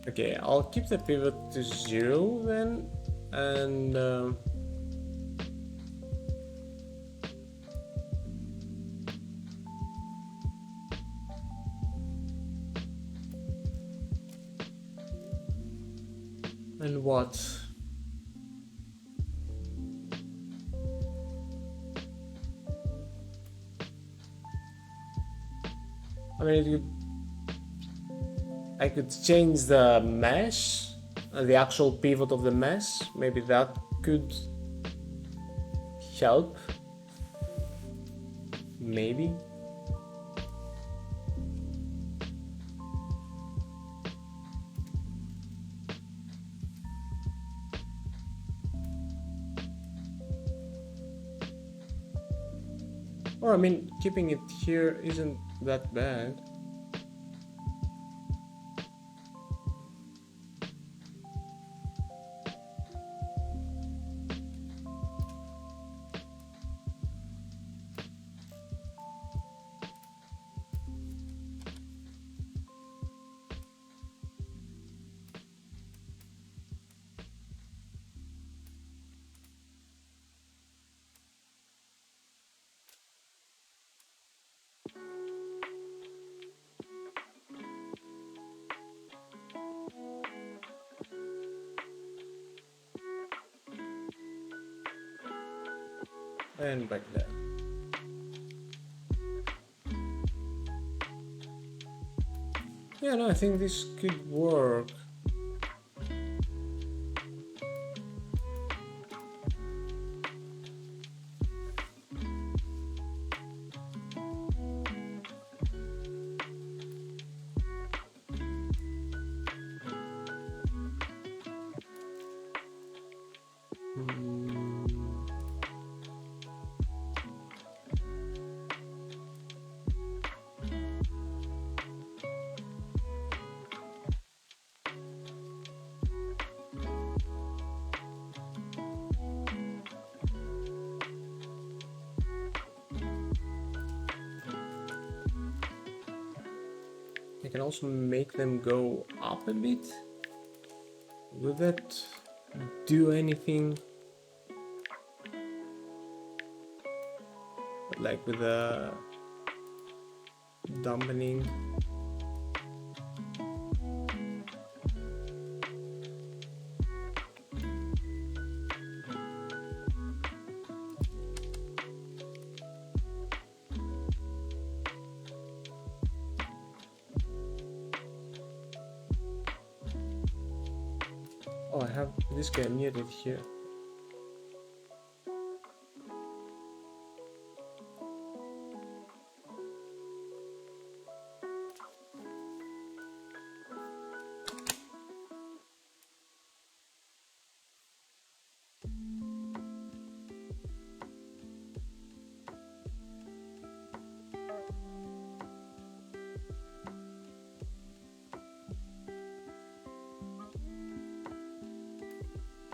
Okay, I'll keep the pivot to 0 then, and And what? I mean, I could change the mesh, the actual pivot of the mesh. Maybe that could help. Maybe. Or I mean, keeping it here isn't that bad. And back there. Yeah, no, I think this could work. I can also make them go up a bit. Will that do anything? Like with the dampening? Oh, I have this guy muted here.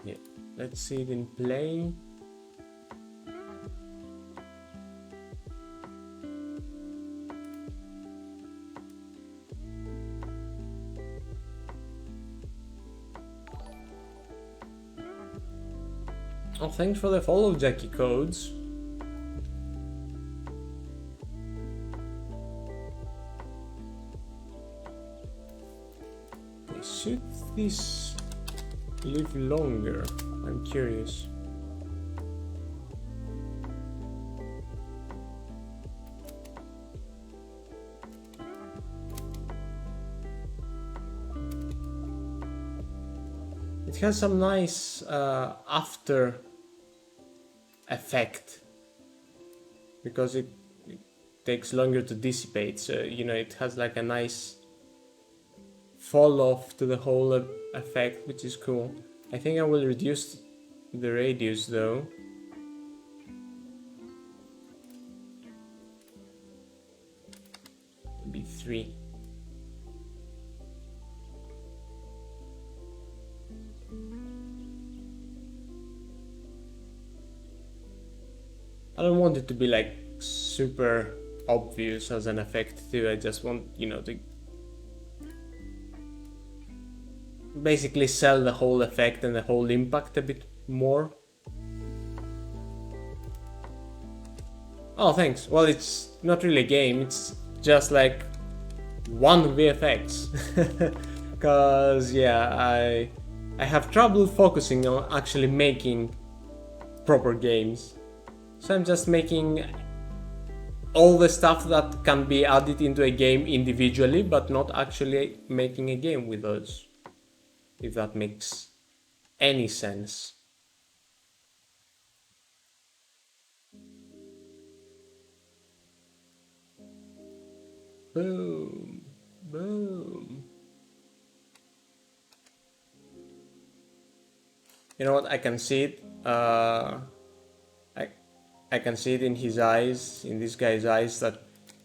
Yeah, let's see it in play. Oh, thanks for the follow, Jackie Codes. Okay, should this live longer? I'm curious. It has some nice after effect because it takes longer to dissipate, so you know it has like a nice fall off to the whole effect, which is cool. I think I will reduce the radius though. Maybe 3. I don't want it to be like super obvious as an effect too. I just want, you know, to basically sell the whole effect and the whole impact a bit more. Oh, thanks. Well, it's not really a game, it's just like one VFX. Cause yeah, I have trouble focusing on actually making proper games. So I'm just making all the stuff that can be added into a game individually, but not actually making a game with those. If that makes any sense. Boom. Boom. You know what? I can see it. I can see it in his eyes, in this guy's eyes, that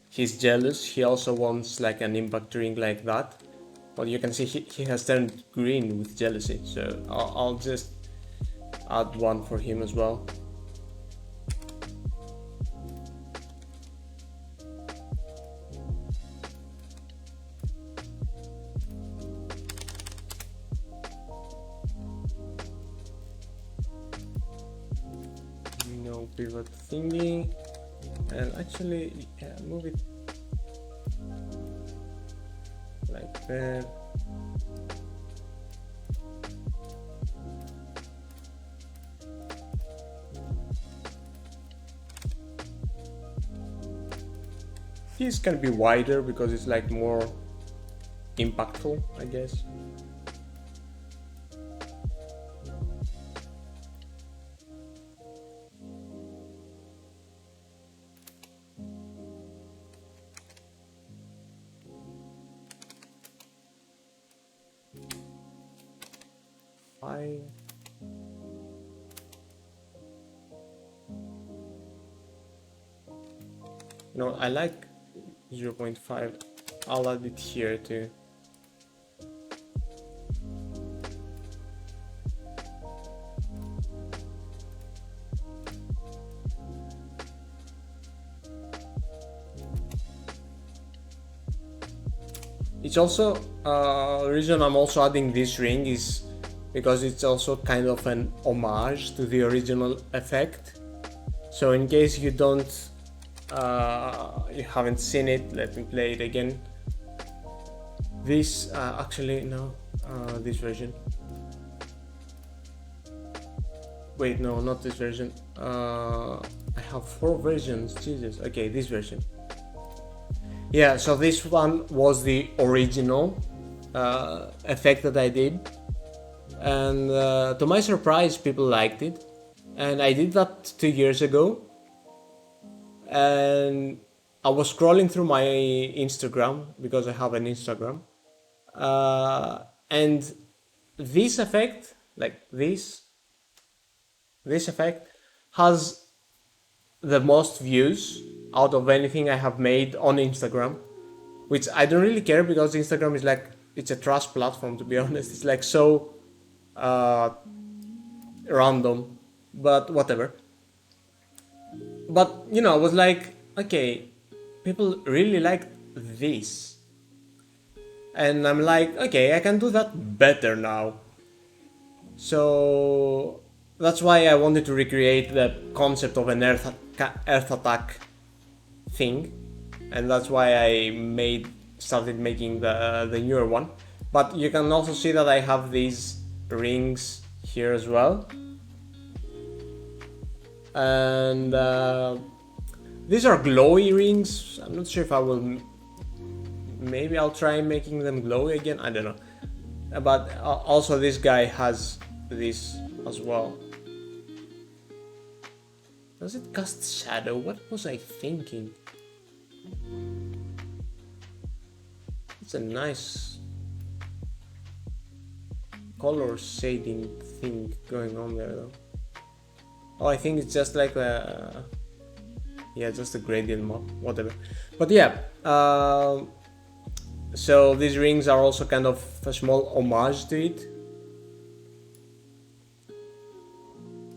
he's jealous. He also wants like an impact ring like that. But you can see he has turned green with jealousy. So I'll just add one for him as well. No pivot thingy. And actually, yeah, move it like that. This can be wider because it's like more impactful, I guess. No, I like 0.5. I'll add it here too. It's also the reason I'm also adding this ring is because it's also kind of an homage to the original effect. So in case you don't you haven't seen it, let me play it again. This actually no, this version. Wait, no, not this version. I have 4 versions. Jesus. Okay, this version. Yeah, so this one was the original effect that I did, and to my surprise, people liked it. And I did that 2 years ago. And I was scrolling through my Instagram because I have an Instagram, and this effect, like this effect, has the most views out of anything I have made on Instagram, which I don't really care because Instagram is like, it's a trash platform, to be honest. It's like so random, but whatever. But you know, I was like, okay, people really like this, and I'm like, okay, I can do that better now. So that's why I wanted to recreate the concept of an earth attack thing, and that's why I started making the newer one. But you can also see that I have these rings here as well. And these are glowy rings. I'm not sure if I will. Maybe I'll try making them glowy again. I don't know. But also, this guy has this as well. Does it cast shadow? What was I thinking? It's a nice color shading thing going on there, though. Oh, I think it's just like a, yeah, just a gradient map, whatever. But yeah, so these rings are also kind of a small homage to it.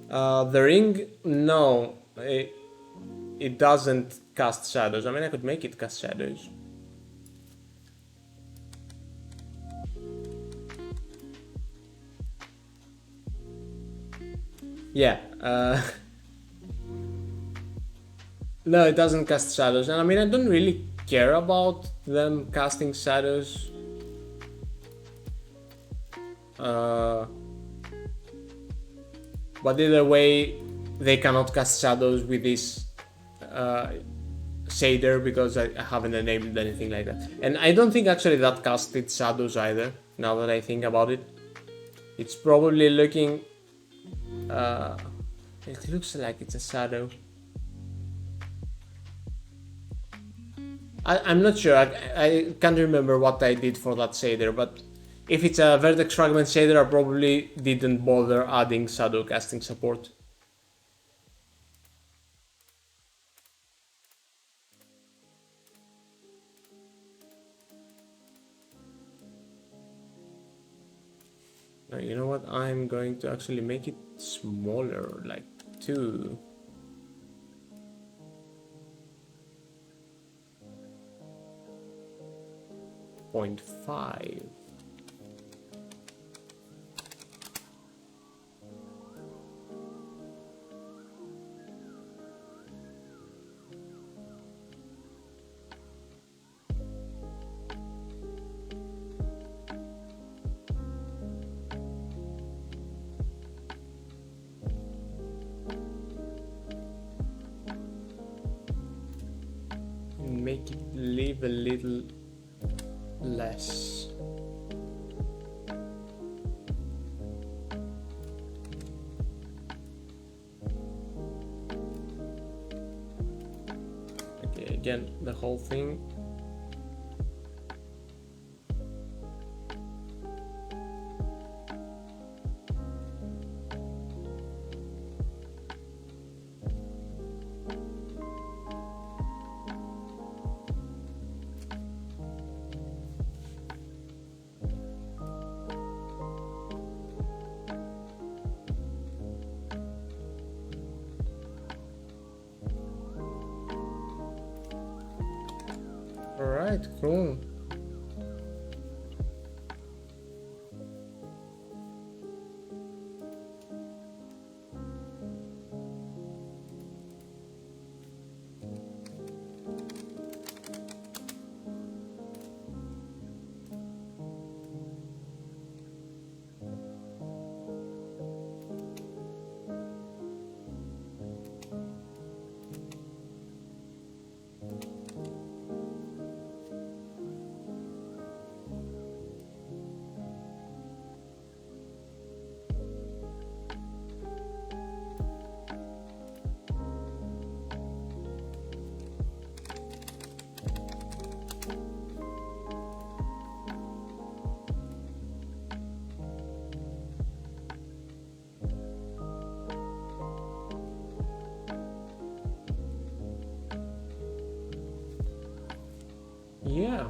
The ring, no, it doesn't cast shadows. I mean, I could make it cast shadows. Yeah. No, it doesn't cast shadows, and I mean, I don't really care about them casting shadows. But either way, they cannot cast shadows with this shader because I haven't named anything like that. And I don't think actually that casted shadows either, now that I think about it. It's probably looking... it looks like it's a shadow. I'm not sure, I can't remember what I did for that shader, but if it's a vertex fragment shader, I probably didn't bother adding shadow casting support. Now, you know what, I'm going to actually make it smaller, like 2. .5. Make it leave a little less. Okay, again, the whole thing. Alright, cool. Yeah.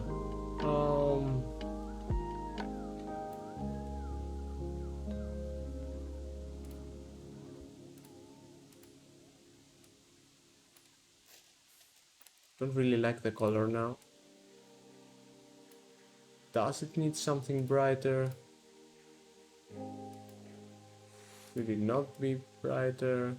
Don't really like the color now. Does it need something brighter? Should it not be brighter?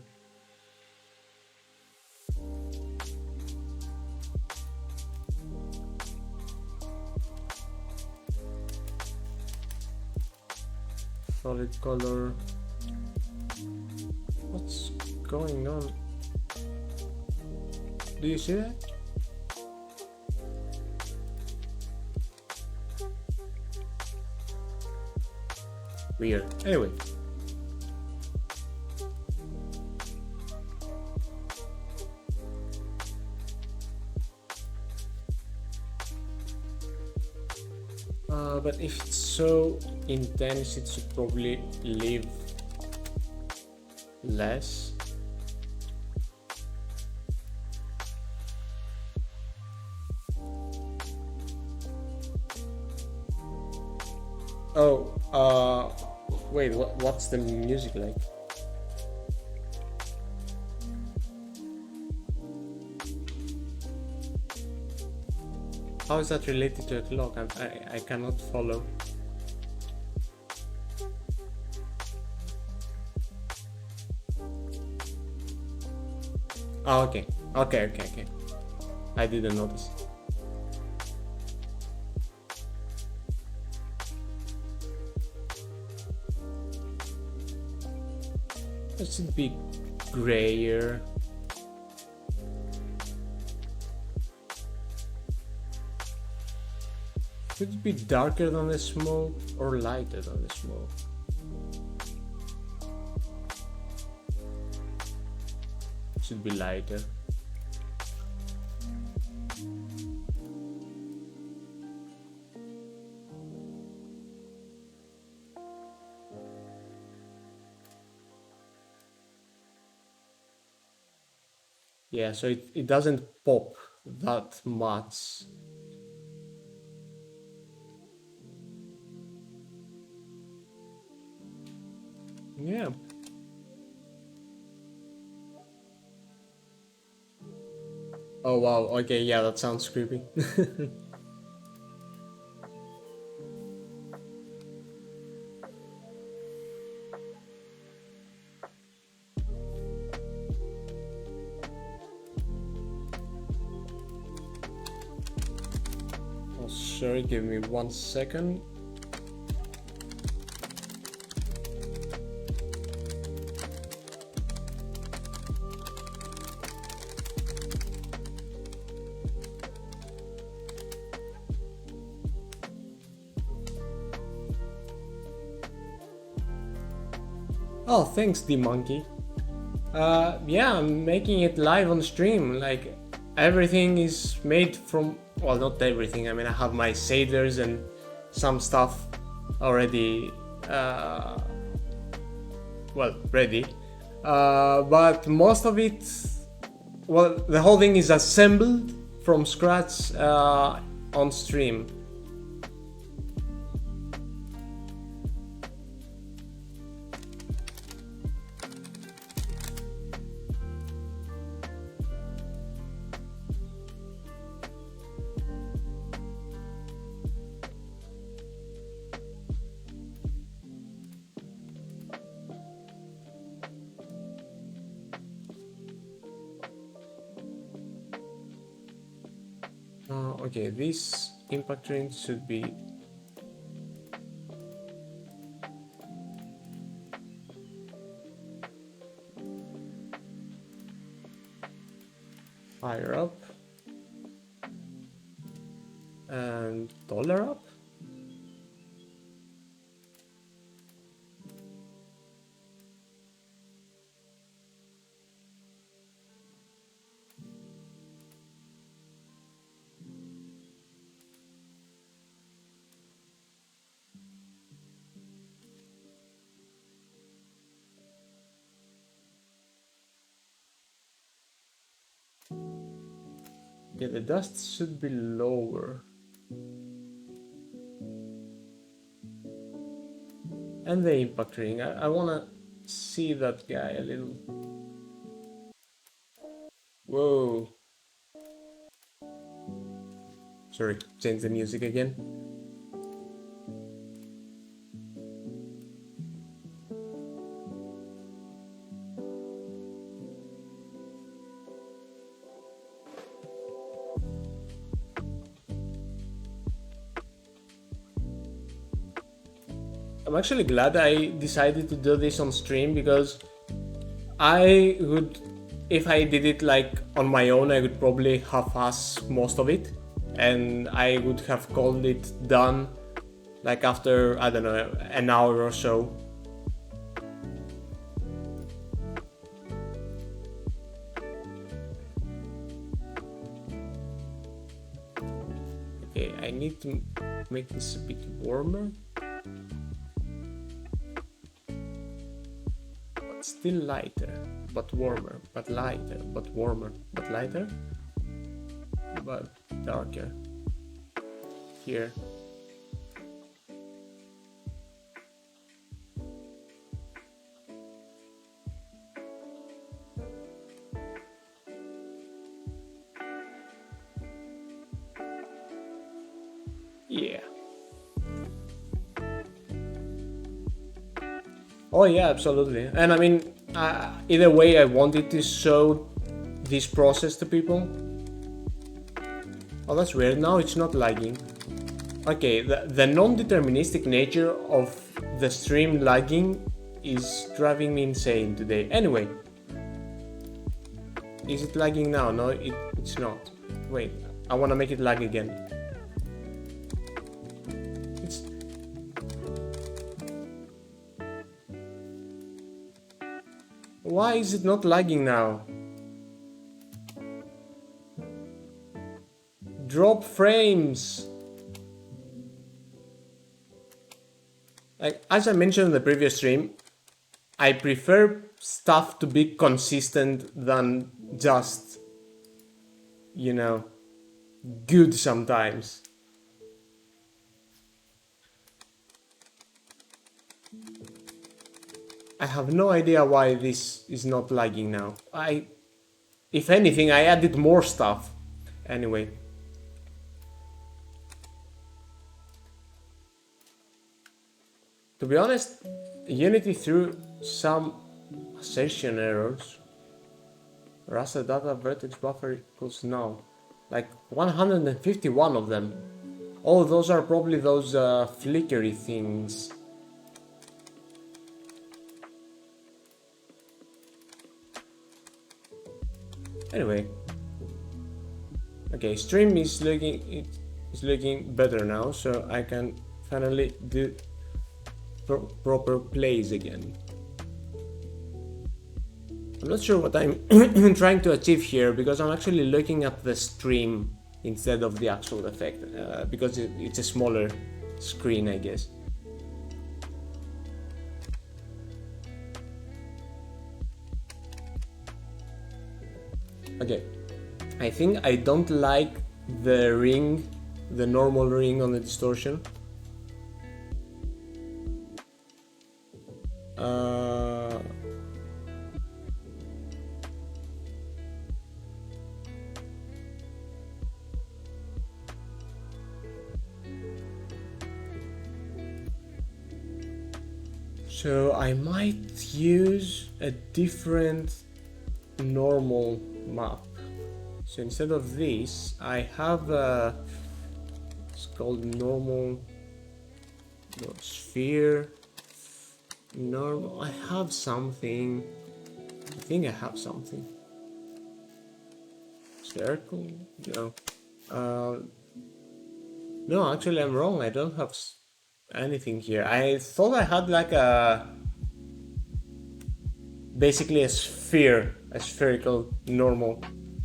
Solid color. What's going on? Do you see that? Weird. Anyway. But if it's so intense, it should probably leave less. Oh, wait, what's the music like? How is that related to a clock? I cannot follow. Oh, okay. Okay. I didn't notice. It should be grayer. Should it be darker than the smoke or lighter than the smoke? It should be lighter. Yeah, so it doesn't pop that much. Yeah. Oh wow, okay, yeah, that sounds creepy. Oh, sorry, give me 1 second. Oh, thanks, D-Monkey. Yeah, I'm making it live on stream. Like, everything is made from... Well, not everything. I mean, I have my shaders and some stuff already... well, ready. But most of it... Well, the whole thing is assembled from scratch on stream. Okay, this impact range should be higher up and taller up. Yeah, the dust should be lower. And the impact ring. I wanna see that guy a little. Whoa. Sorry, change the music again. I'm actually glad I decided to do this on stream, because I would, if I did it like on my own, I would probably half-ass most of it, and I would have called it done like after, I don't know, an hour or so. Okay, I need to make this a bit warmer. Still lighter, but warmer, but lighter, but warmer, but lighter, but darker. Here. Yeah. Oh yeah, absolutely. And I mean, either way, I wanted to show this process to people. Oh, that's weird. Now it's not lagging. Okay, the non-deterministic nature of the stream lagging is driving me insane today. Anyway, is it lagging now? No, it's not. Wait, I want to make it lag again. Why is it not lagging now? Drop frames. Like, as I mentioned in the previous stream, I prefer stuff to be consistent than just, you know, good sometimes. I have no idea why this is not lagging now. If anything, I added more stuff. Anyway. To be honest, Unity threw some assertion errors. Raster data vertex buffer equals null. Like 151 of them. Oh, those are probably those flickery things. Anyway. Okay, stream is looking better now, so I can finally do proper plays again. I'm not sure what I'm trying to achieve here, because I'm actually looking at the stream instead of the actual effect, because it's a smaller screen, I guess. Okay, I think I don't like the ring, the normal ring on the distortion. So I might use a different normal map. So instead of this, I have it's called normal sphere. Normal. I have something. I think I have something. Circle? No. No, actually I'm wrong. I don't have anything here. I thought I had like basically a sphere, a spherical normal,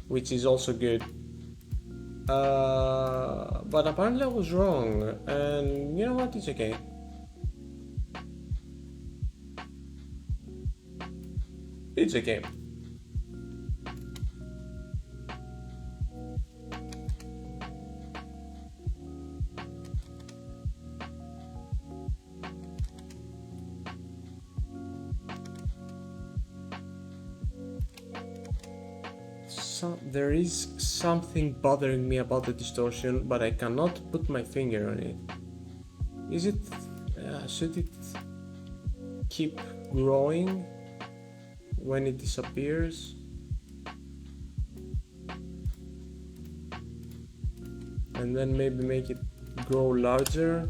which is also good. But apparently I was wrong, and you know what? It's okay. It's okay. There is something bothering me about the distortion, but I cannot put my finger on it. Is it... should it keep growing when it disappears? And then maybe make it grow larger?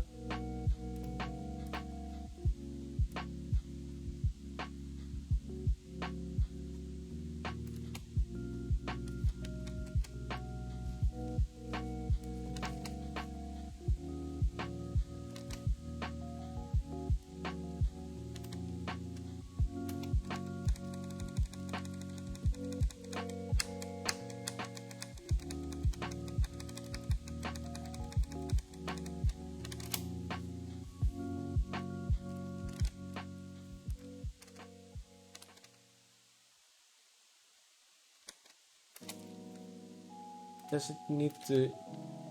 Does it need to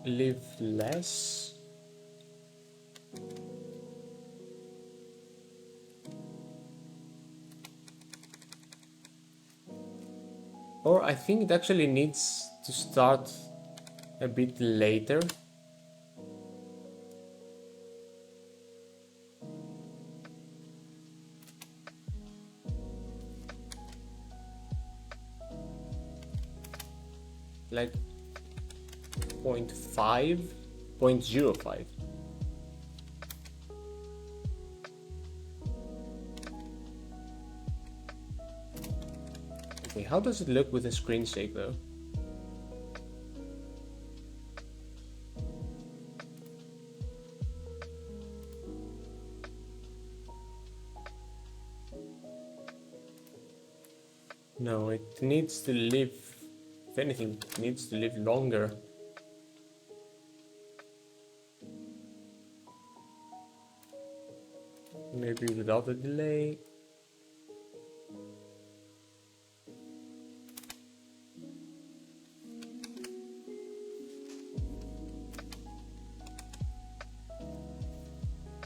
live less? Or I think it actually needs to start a bit later. Like 0.5, 0.05. Okay, how does it look with a screen shake though? No, it needs to live, if anything, it needs to live longer. Maybe without a delay.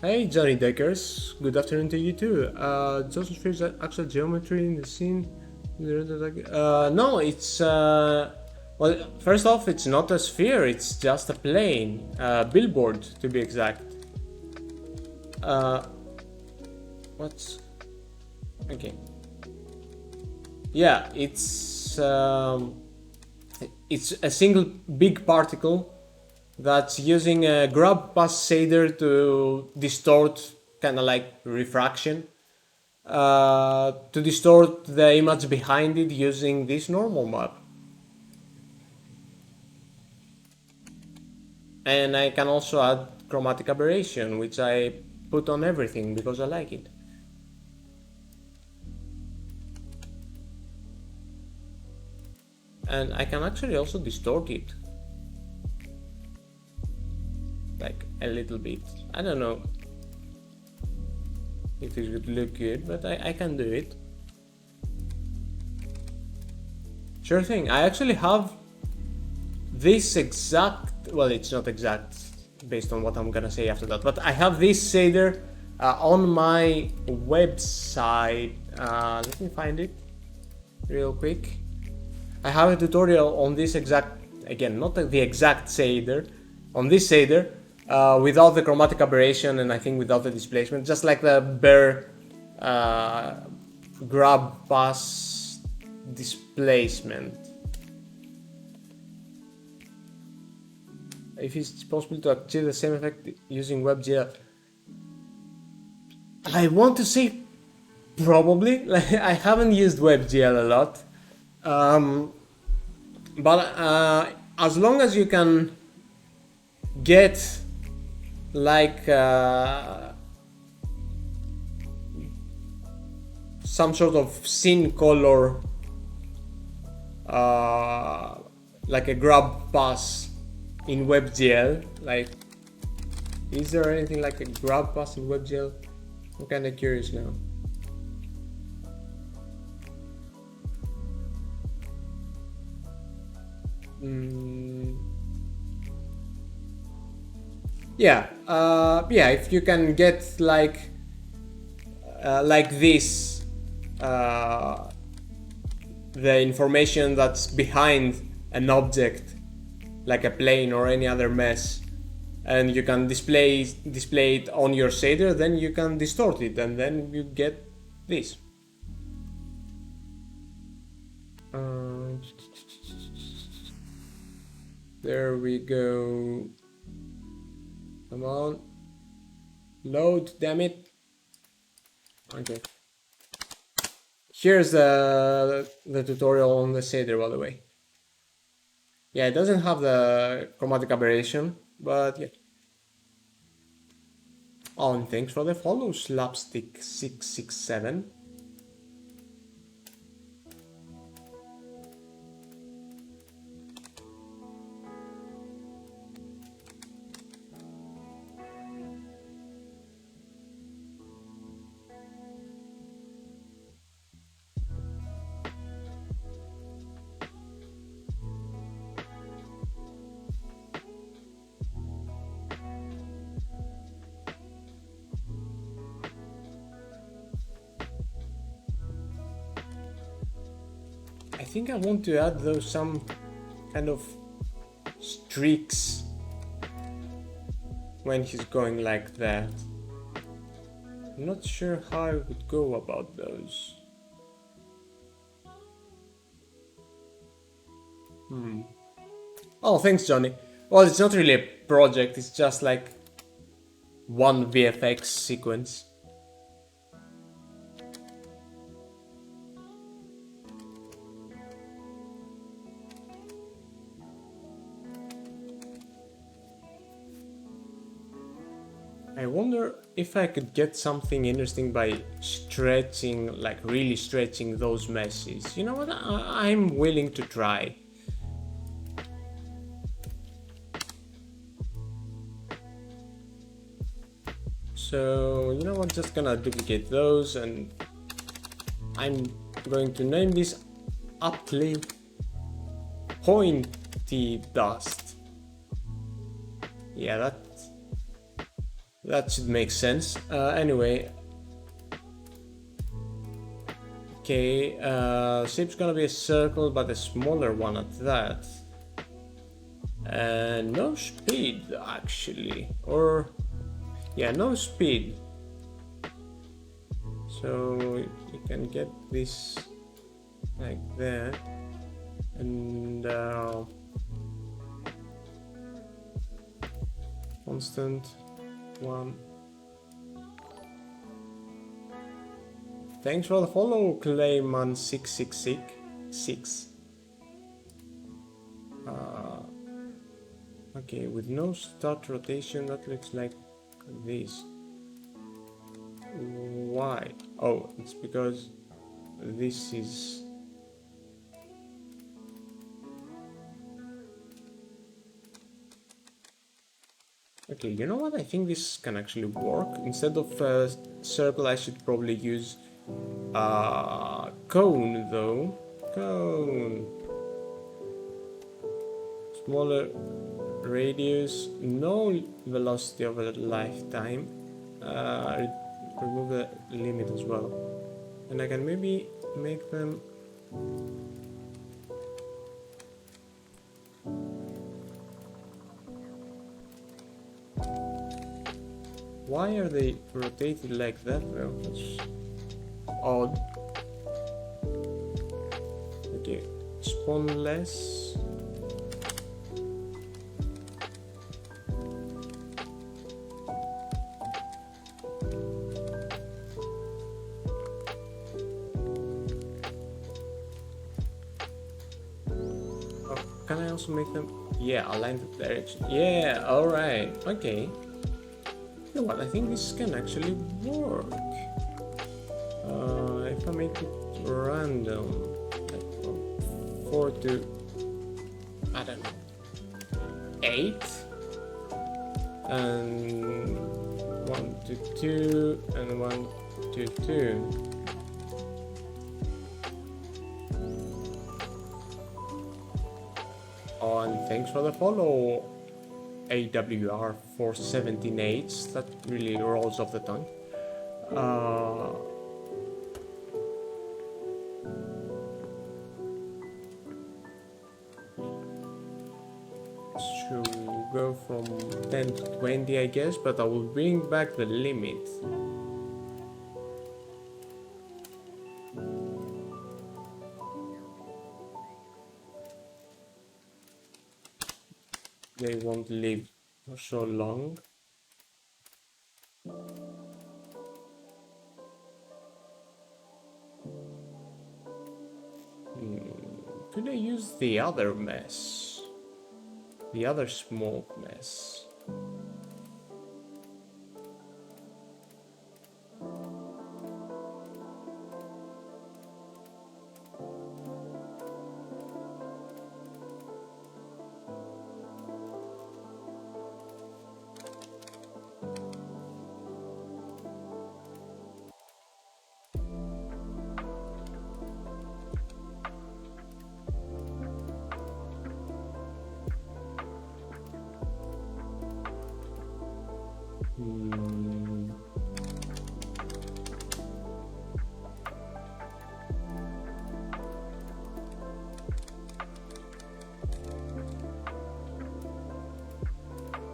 Hey Johnny Deckers, good afternoon to you too. Joseph fears that actual geometry in the scene. No, it's well, first off, it's not a sphere, it's just a plane, billboard to be exact. What's okay? Yeah, it's a single big particle that's using a grab pass shader to distort, kind of like refraction, to distort the image behind it using this normal map. And I can also add chromatic aberration, which I put on everything because I like it. And I can actually also distort it. Like a little bit. I don't know if it would look good, but I can do it. Sure thing. I actually have this exact, well, it's not exact based on what I'm gonna say after that, but I have this shader on my website. Let me find it real quick. I have a tutorial on this exact, again, not the exact shader, on this shader, without the chromatic aberration and I think without the displacement, just like the bare grab pass displacement. If it's possible to achieve the same effect using WebGL, I want to say probably. Like, I haven't used WebGL a lot, but as long as you can get like some sort of scene color, like a grab pass in WebGL, like, is there anything like a grab pass in WebGL? I'm kind of curious now. Yeah, yeah. If you can get like this, the information that's behind an object, like a plane or any other mesh, and you can display it on your shader, then you can distort it, and then you get this. There we go. Come on. Load, damn it. Okay. Here's the tutorial on the shader, by the way. Yeah, it doesn't have the chromatic aberration, but yeah. Oh, and thanks for the follow, Slapstick667. I think I want to add though some kind of streaks when he's going like that. I'm not sure how I would go about those. Oh, thanks, Johnny. Well, it's not really a project, it's just like one VFX sequence. I wonder if I could get something interesting by stretching, like really stretching those meshes. You know what? I'm willing to try. So, you know what? Just gonna duplicate those, and I'm going to name this aptly pointy dust. Yeah, that should make sense. Anyway, okay, shape's gonna be a circle, but a smaller one at that. And no speed, actually, or yeah, no speed. So you can get this like that, and constant one. Thanks for the follow, Clayman6666. Okay, with no start rotation, that looks like this. Why? Oh, it's because this is... Okay, you know what? I think this can actually work. Instead of a circle, I should probably use cone, though. Cone. Smaller radius, no velocity over the lifetime. Remove the limit as well. And I can maybe make them... Why are they rotated like that though? That's odd. Okay, spawn less. Oh, can I also make them? Yeah, align the direction. Yeah, alright, okay. You know what, I think this can actually work. If I make it random, like from 4 to, I don't know, 8, and 1 to 2, and 1 to 2. Oh, and thanks for the follow, AWR417H. That really rolls off the tongue. Should go from 10 to 20, I guess, but I will bring back the limit. They won't live for so long. Could I use the other mess? The other smoke mess?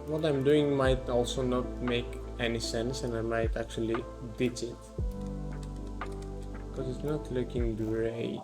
What I'm doing might also not make any sense, and I might actually ditch it because it's not looking great.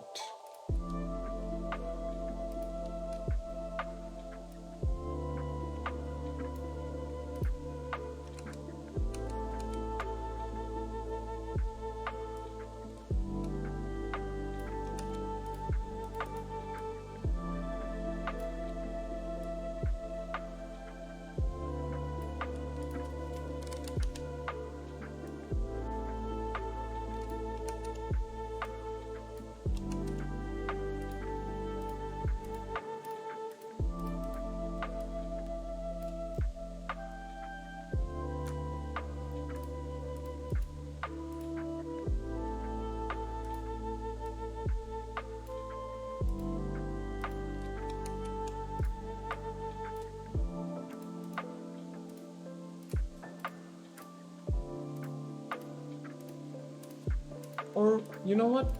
Or, you know what?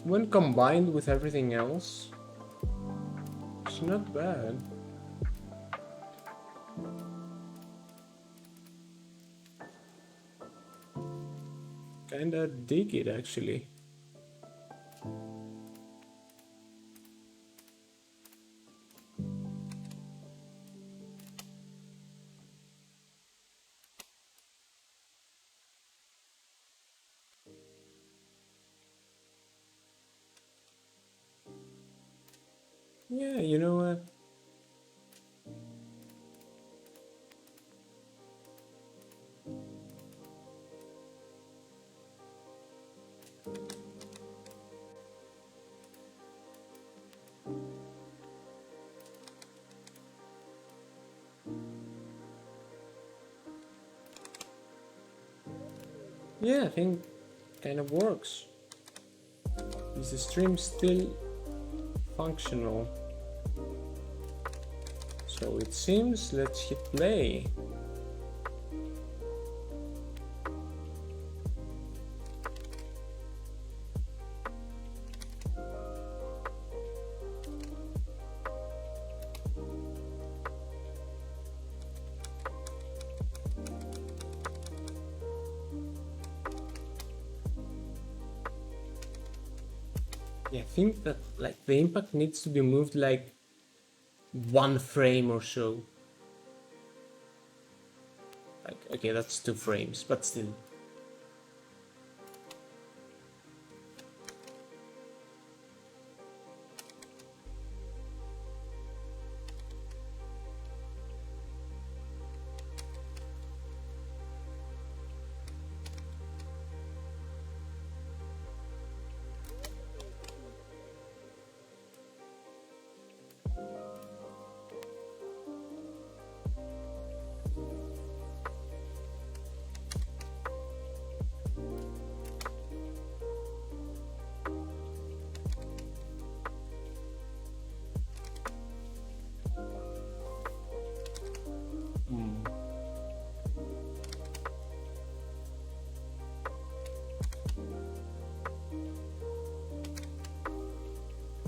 When combined with everything else, it's not bad. Kinda dig it, actually. Yeah, you know what? Yeah, I think kind of works. Is the stream still functional? So it seems, let's hit play. Yeah, I think that like the impact needs to be moved like 1 frame or so. Like, okay, that's 2 frames, but still.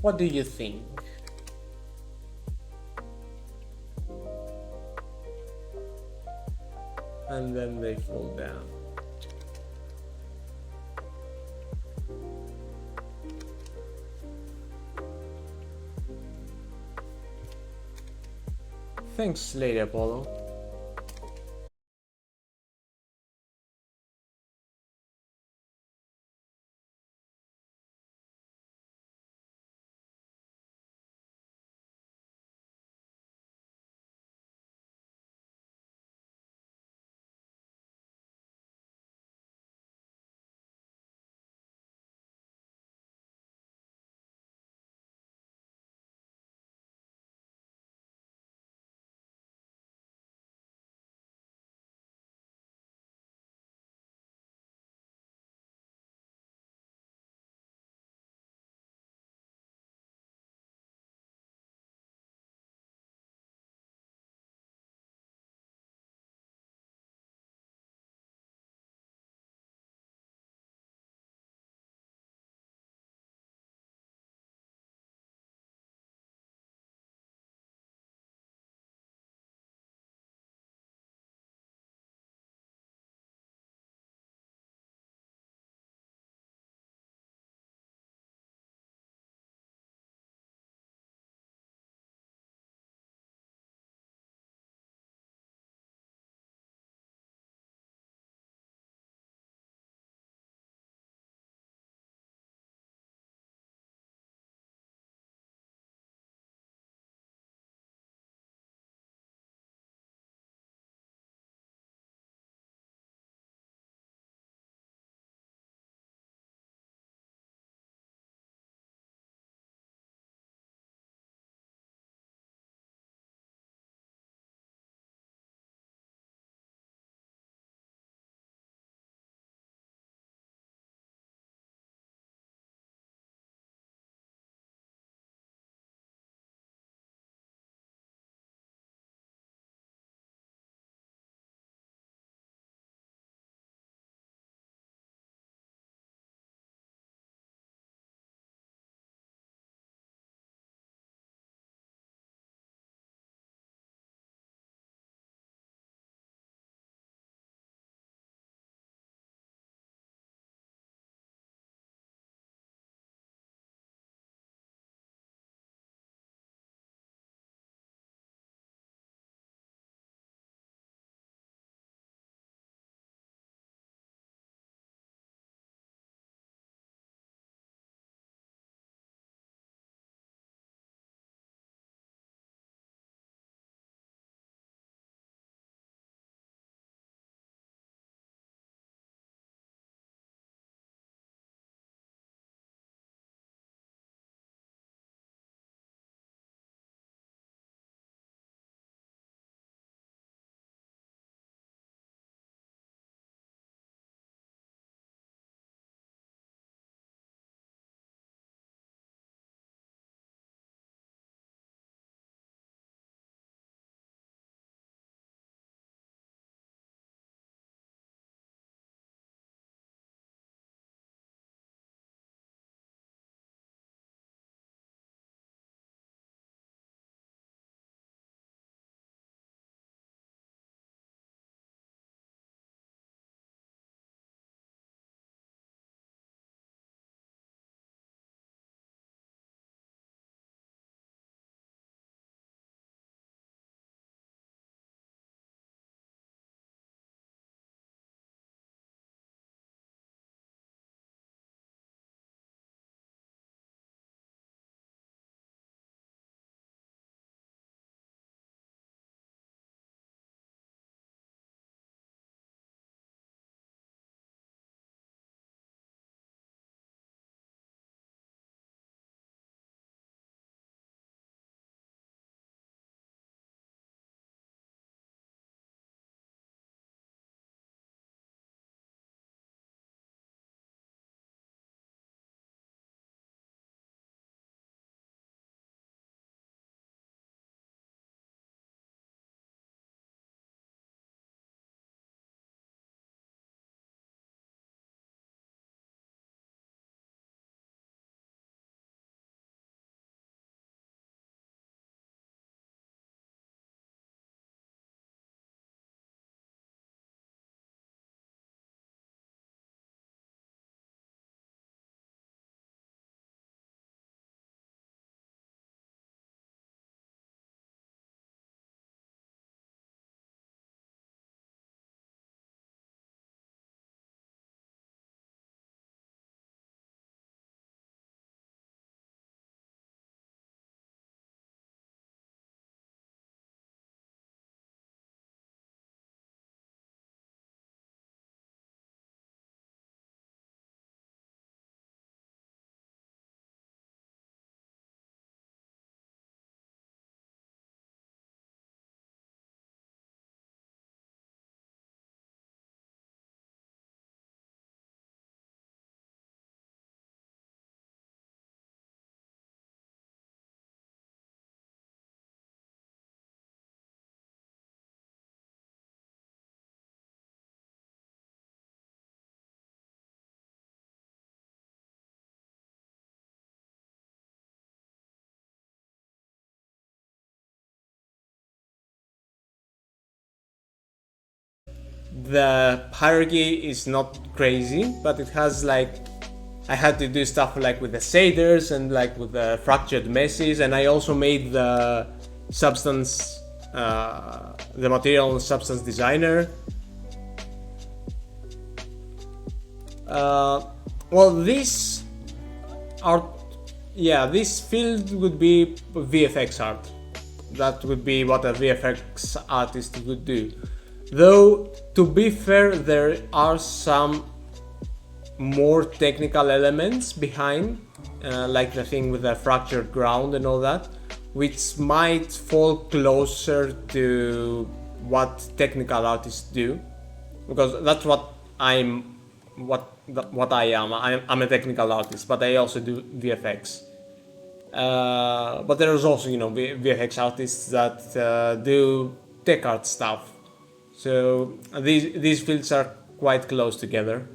What do you think? And then they fall down. Thanks, Lady Apollo. the hierarchy is not crazy, but it has like, I had to do stuff like with the shaders and like with the fractured meshes, and I also made the substance, the material and substance designer. Well, this art, yeah, this field would be VFX art. That would be what a VFX artist would do. Though, to be fair, there are some more technical elements behind, like the thing with the fractured ground and all that, which might fall closer to what technical artists do, because that's what I'm, what I am. I'm a technical artist, but I also do VFX. But there's also, you know, VFX artists that do tech art stuff. So these fields are quite close together.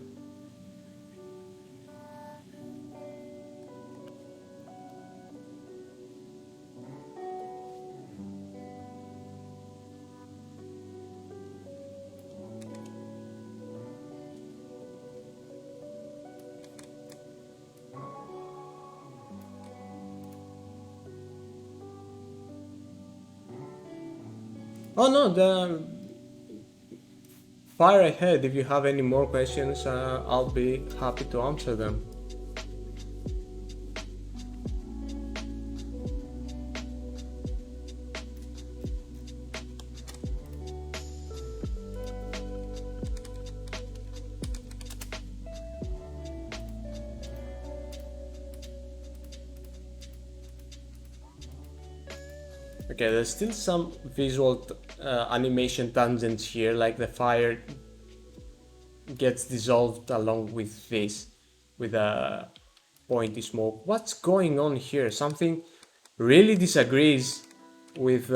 Oh no, the fire ahead. If you have any more questions, I'll be happy to answer them. Okay, there's still some visual animation tangents here, like the fire gets dissolved along with this, with a pointy smoke. What's going on here? Something really disagrees with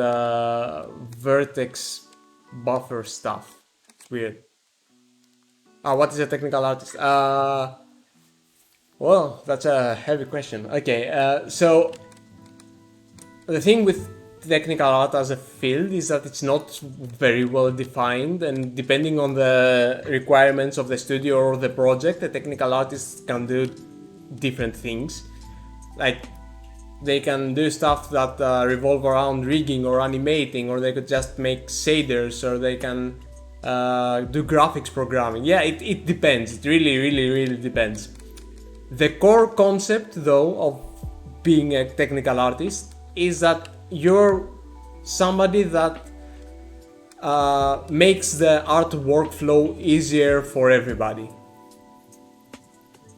vertex buffer stuff. It's weird. What is a technical artist? Well, that's a heavy question. Okay, so the thing with technical art as a field is that it's not very well defined, and depending on the requirements of the studio or the project, a technical artist can do different things. Like, they can do stuff that revolve around rigging or animating, or they could just make shaders, or they can do graphics programming. Yeah, it depends. It really depends. The core concept, though, of being a technical artist is that you're somebody that makes the art workflow easier for everybody.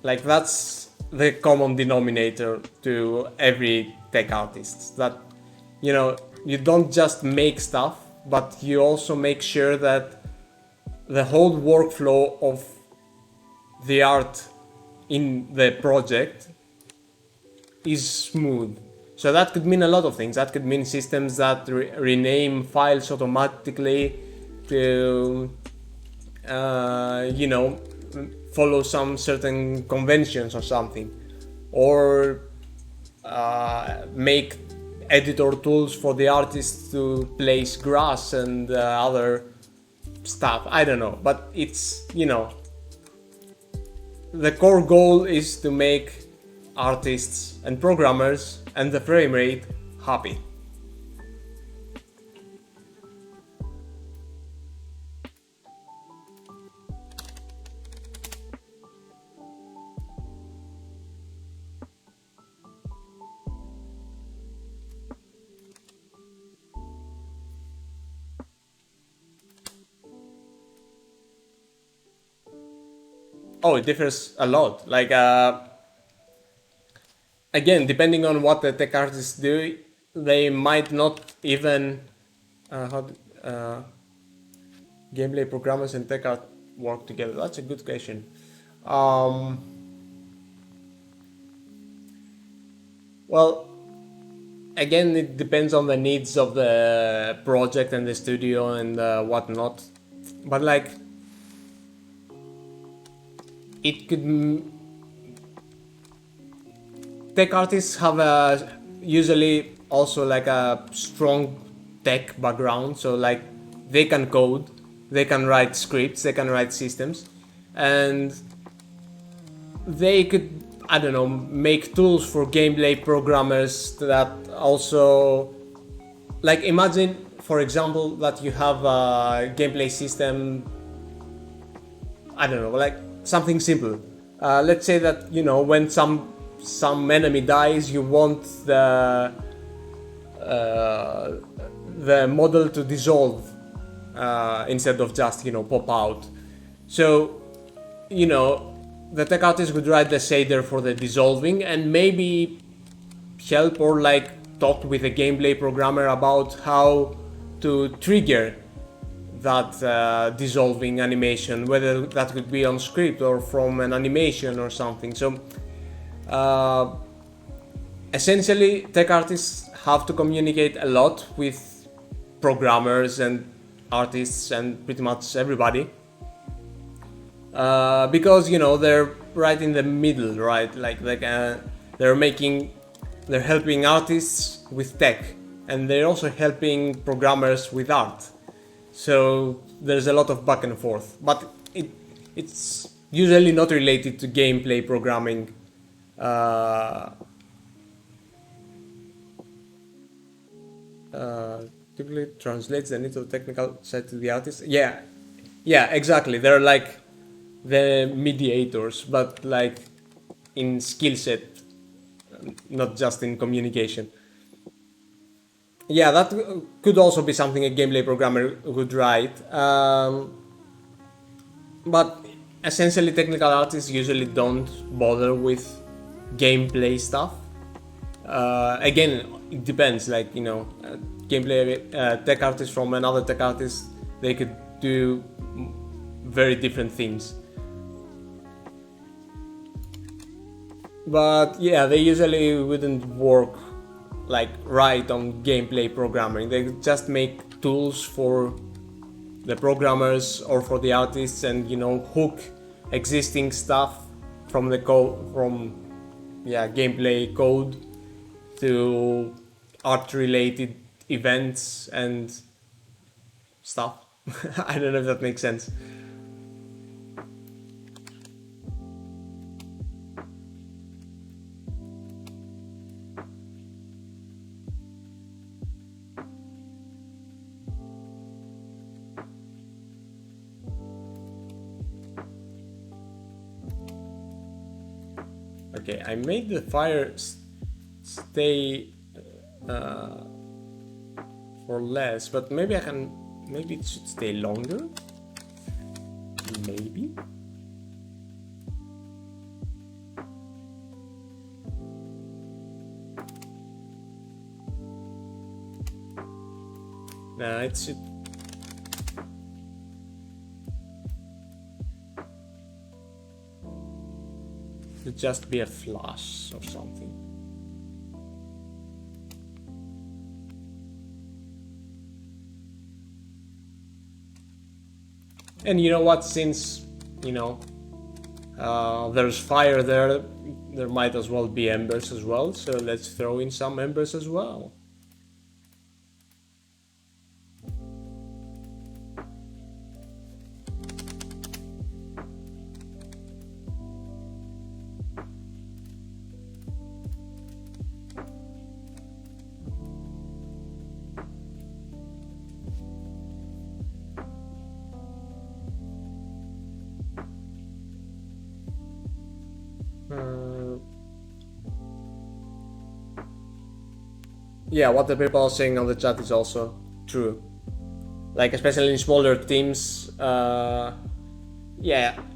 Like, that's the common denominator to every tech artist. That, you know, you don't just make stuff, but you also make sure that the whole workflow of the art in the project is smooth. So that could mean a lot of things. That could mean systems that rename files automatically to, you know, follow some certain conventions or something. Or make editor tools for the artists to place grass and other stuff. I don't know. But it's, you know, the core goal is to make artists and programmers and the frame rate happy. Oh, it differs a lot. Like, again, depending on what the tech artists do, they might not even gameplay programmers and tech art work together. That's a good question. Well, again, it depends on the needs of the project and the studio and whatnot. But like, it could. Tech artists have usually also like a strong tech background, so like they can code, they can write scripts, they can write systems, and they could, I don't know, make tools for gameplay programmers that also, like, imagine, for example, that you have a gameplay system, I don't know, like something simple. Let's say that, you know, when some enemy dies, you want the model to dissolve instead of just, you know, pop out. So, you know, the tech artist would write the shader for the dissolving and maybe help or like talk with a gameplay programmer about how to trigger that dissolving animation, whether that could be on script or from an animation or something. So essentially, tech artists have to communicate a lot with programmers and artists and pretty much everybody, because, you know, they're right in the middle, right? Like they're helping artists with tech, and they're also helping programmers with art. So there's a lot of back and forth, but it's usually not related to gameplay programming. Typically translates the needs of the technical side to the artist. Yeah, exactly. They're like the mediators, but like in skill set, not just in communication. Yeah, that could also be something a gameplay programmer would write. But essentially, technical artists usually don't bother with gameplay stuff. Again, it depends. Like, you know, gameplay tech artists from another tech artist, they could do very different things. But yeah, they usually wouldn't work like right on gameplay programming. They just make tools for the programmers or for the artists, and, you know, hook existing stuff from the gameplay code to art related events and stuff. I don't know if that makes sense. Okay, I made the fire stay for less, but maybe it should stay longer. Maybe. Nah, it should. Should just be a flash or something. And you know what? Since, you know, there's fire there, there might as well be embers as well. So let's throw in some embers as well. Yeah, what the people are saying on the chat is also true. Like, especially in smaller teams, yeah,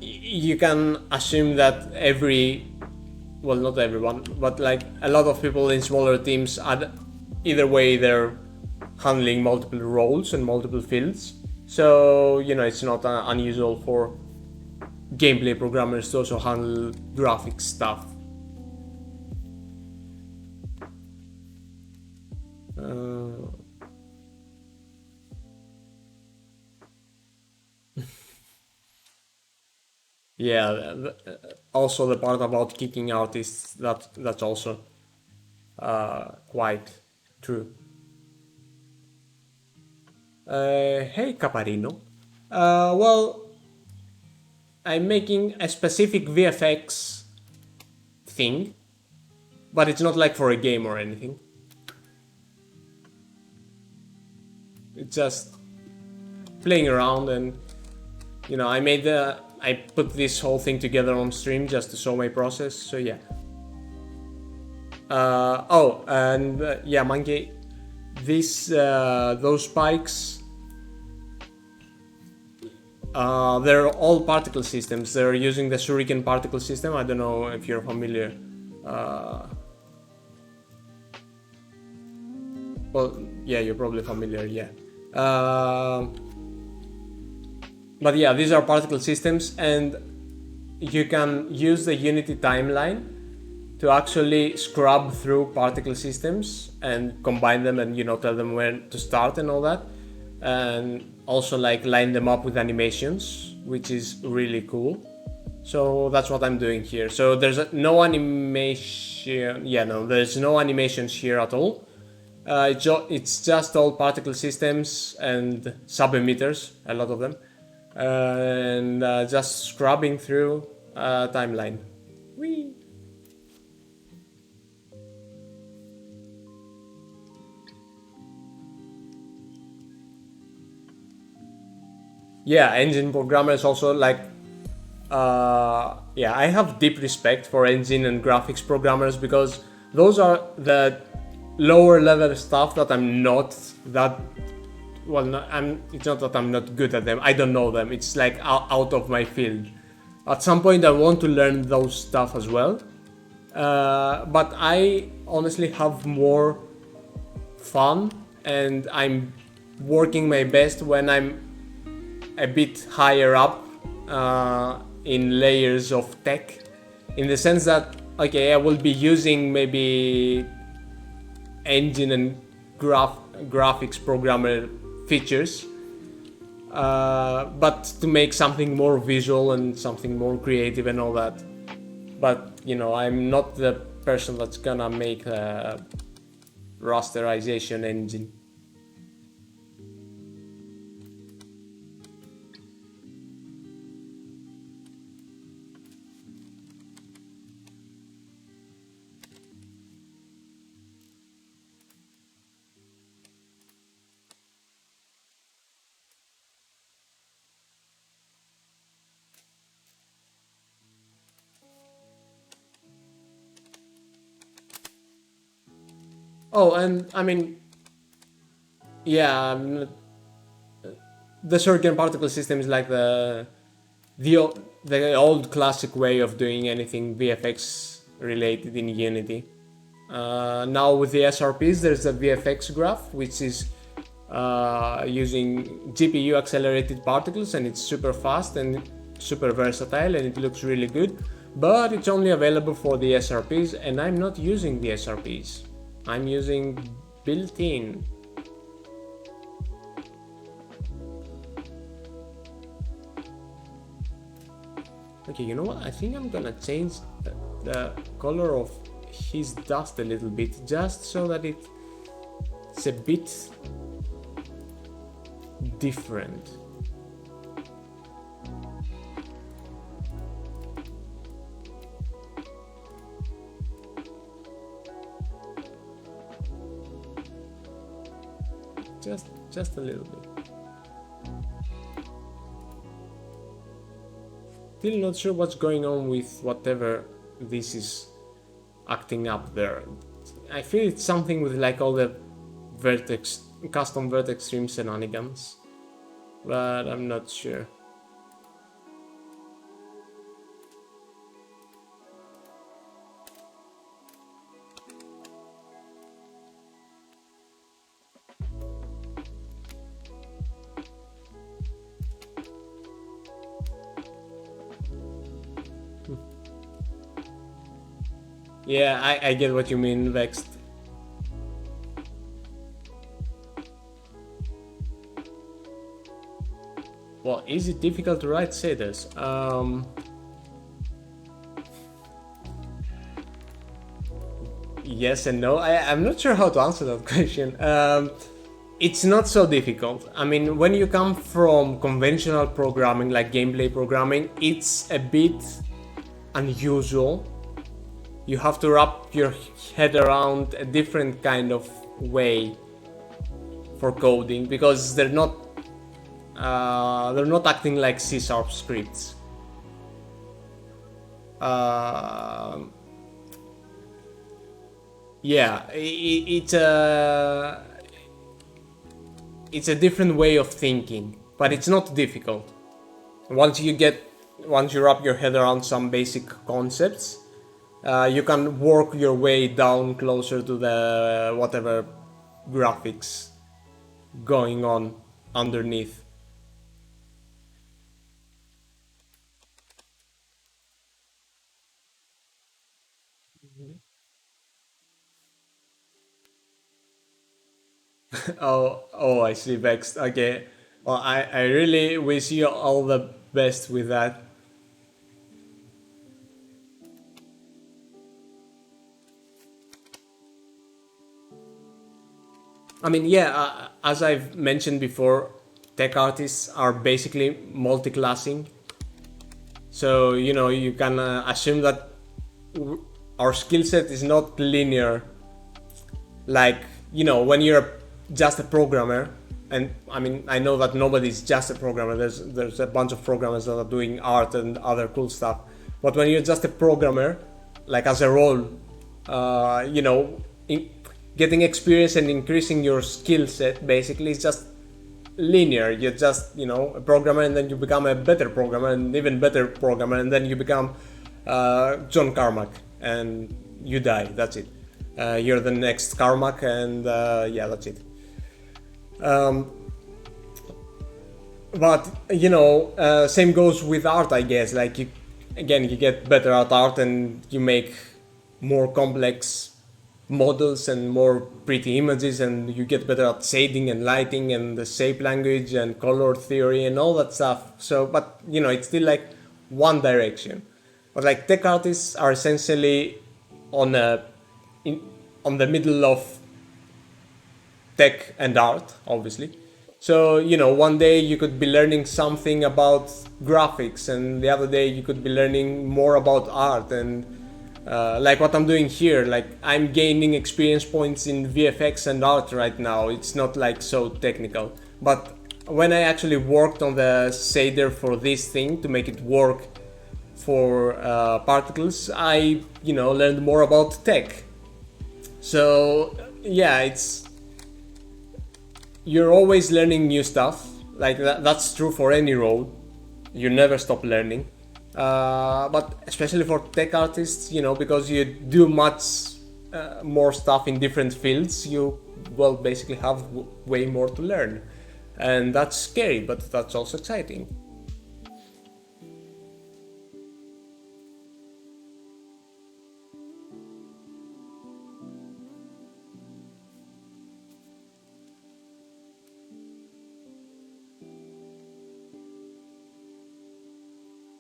you can assume that well, not everyone, but like a lot of people in smaller teams, either way, they're handling multiple roles and multiple fields. So, you know, it's not unusual for gameplay programmers to also handle graphic stuff. Yeah, also the part about kicking artists, that's also quite true. Hey, Caparino. Well, I'm making a specific VFX thing, but it's not like for a game or anything. It's just playing around, and you know, I put this whole thing together on stream just to show my process. So yeah. Oh, and yeah, Monkey, those spikes, they're all particle systems. They're using the Shuriken particle system. I don't know if you're familiar. Well, yeah, you're probably familiar, yeah. But yeah, these are particle systems, and you can use the Unity timeline to actually scrub through particle systems and combine them, and you know, tell them when to start and all that, and also like line them up with animations, which is really cool. So that's what I'm doing here. So there's no animation. Yeah, no, there's no animations here at all. It's just all particle systems and sub-emitters, a lot of them, and just scrubbing through timeline. Whee! Yeah, engine programmers also like. Yeah, I have deep respect for engine and graphics programmers because those are the lower level stuff that I'm not that well. It's not that I'm not good at them. I don't know them. It's like out of my field. At some point, I want to learn those stuff as well. But I honestly have more fun, and I'm working my best when I'm a bit higher up in layers of tech, in the sense that okay, I will be using maybe engine and graphics programmer features, but to make something more visual and something more creative and all that. But you know, I'm not the person that's gonna make a rasterization engine. Oh, and I mean, yeah, the Shuriken particle system is like the old classic way of doing anything VFX related in Unity. Now with the SRPs, there's a VFX graph, which is using GPU accelerated particles, and it's super fast and super versatile, and it looks really good. But it's only available for the SRPs, and I'm not using the SRPs. I'm using built-in. Okay, you know what? I think I'm gonna change the color of his dust a little bit, just so that it's a bit different. Just a little bit. Still not sure what's going on with whatever this is acting up there. I feel it's something with like all the vertex, custom vertex stream shenanigans, but I'm not sure. Yeah, I get what you mean, Vexed. Well, is it difficult to write shaders? Yes and no. I'm not sure how to answer that question. it's not so difficult. I mean, when you come from conventional programming like gameplay programming, it's a bit unusual. You have to wrap your head around a different kind of way for coding, because they're not acting like C# scripts. Yeah, it's a different way of thinking, but it's not difficult. Once you wrap your head around some basic concepts, you can work your way down closer to the whatever graphics going on underneath. Oh, I see, Vex. Okay. Well, I really wish you all the best with that. I mean, yeah, as I've mentioned before, tech artists are basically multi-classing. So, you can assume that our skill set is not linear. Like, when you're just a programmer, and I mean, I know that nobody's just a programmer. There's a bunch of programmers that are doing art and other cool stuff. But when you're just a programmer, like as a role, getting experience and increasing your skill set basically is just linear. You're just, a programmer, and then you become a better programmer, and even better programmer, and then you become John Carmack, and you die. That's it. You're the next Carmack, and yeah, that's it. But same goes with art, I guess. Like you get better at art, and you make more complex models and more pretty images, and you get better at shading and lighting and the shape language and color theory and all that stuff. So, but it's still like one direction. But like tech artists are essentially on the middle of tech and art, obviously. So, one day you could be learning something about graphics, and the other day you could be learning more about art. And like what I'm doing here, like I'm gaining experience points in VFX and art right now. It's not like so technical. But when I actually worked on the shader for this thing to make it work for particles, I, learned more about tech. So, yeah, you're always learning new stuff. Like that's true for any role. You never stop learning. But especially for tech artists, because you do much more stuff in different fields, you basically have way more to learn, and that's scary, but that's also exciting.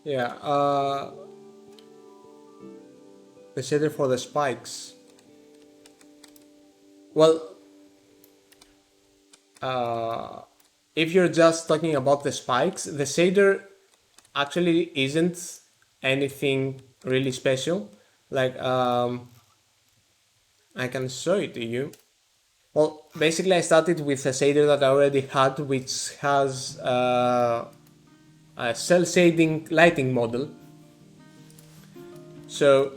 Yeah, the shader for the spikes. Well, if you're just talking about the spikes, the shader actually isn't anything really special. Like, I can show it to you. Well, basically, I started with a shader that I already had, which has a cell shading lighting model. So,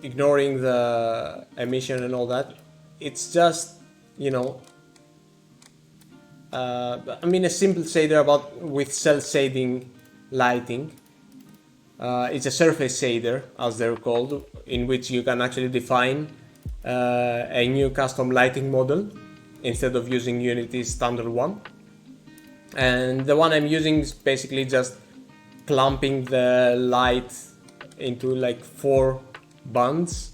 ignoring the emission and all that, it's just, a simple shader with cell shading lighting. It's a surface shader, as they're called, in which you can actually define a new custom lighting model instead of using Unity's standard one. And the one I'm using is basically just clumping the light into like 4 bands.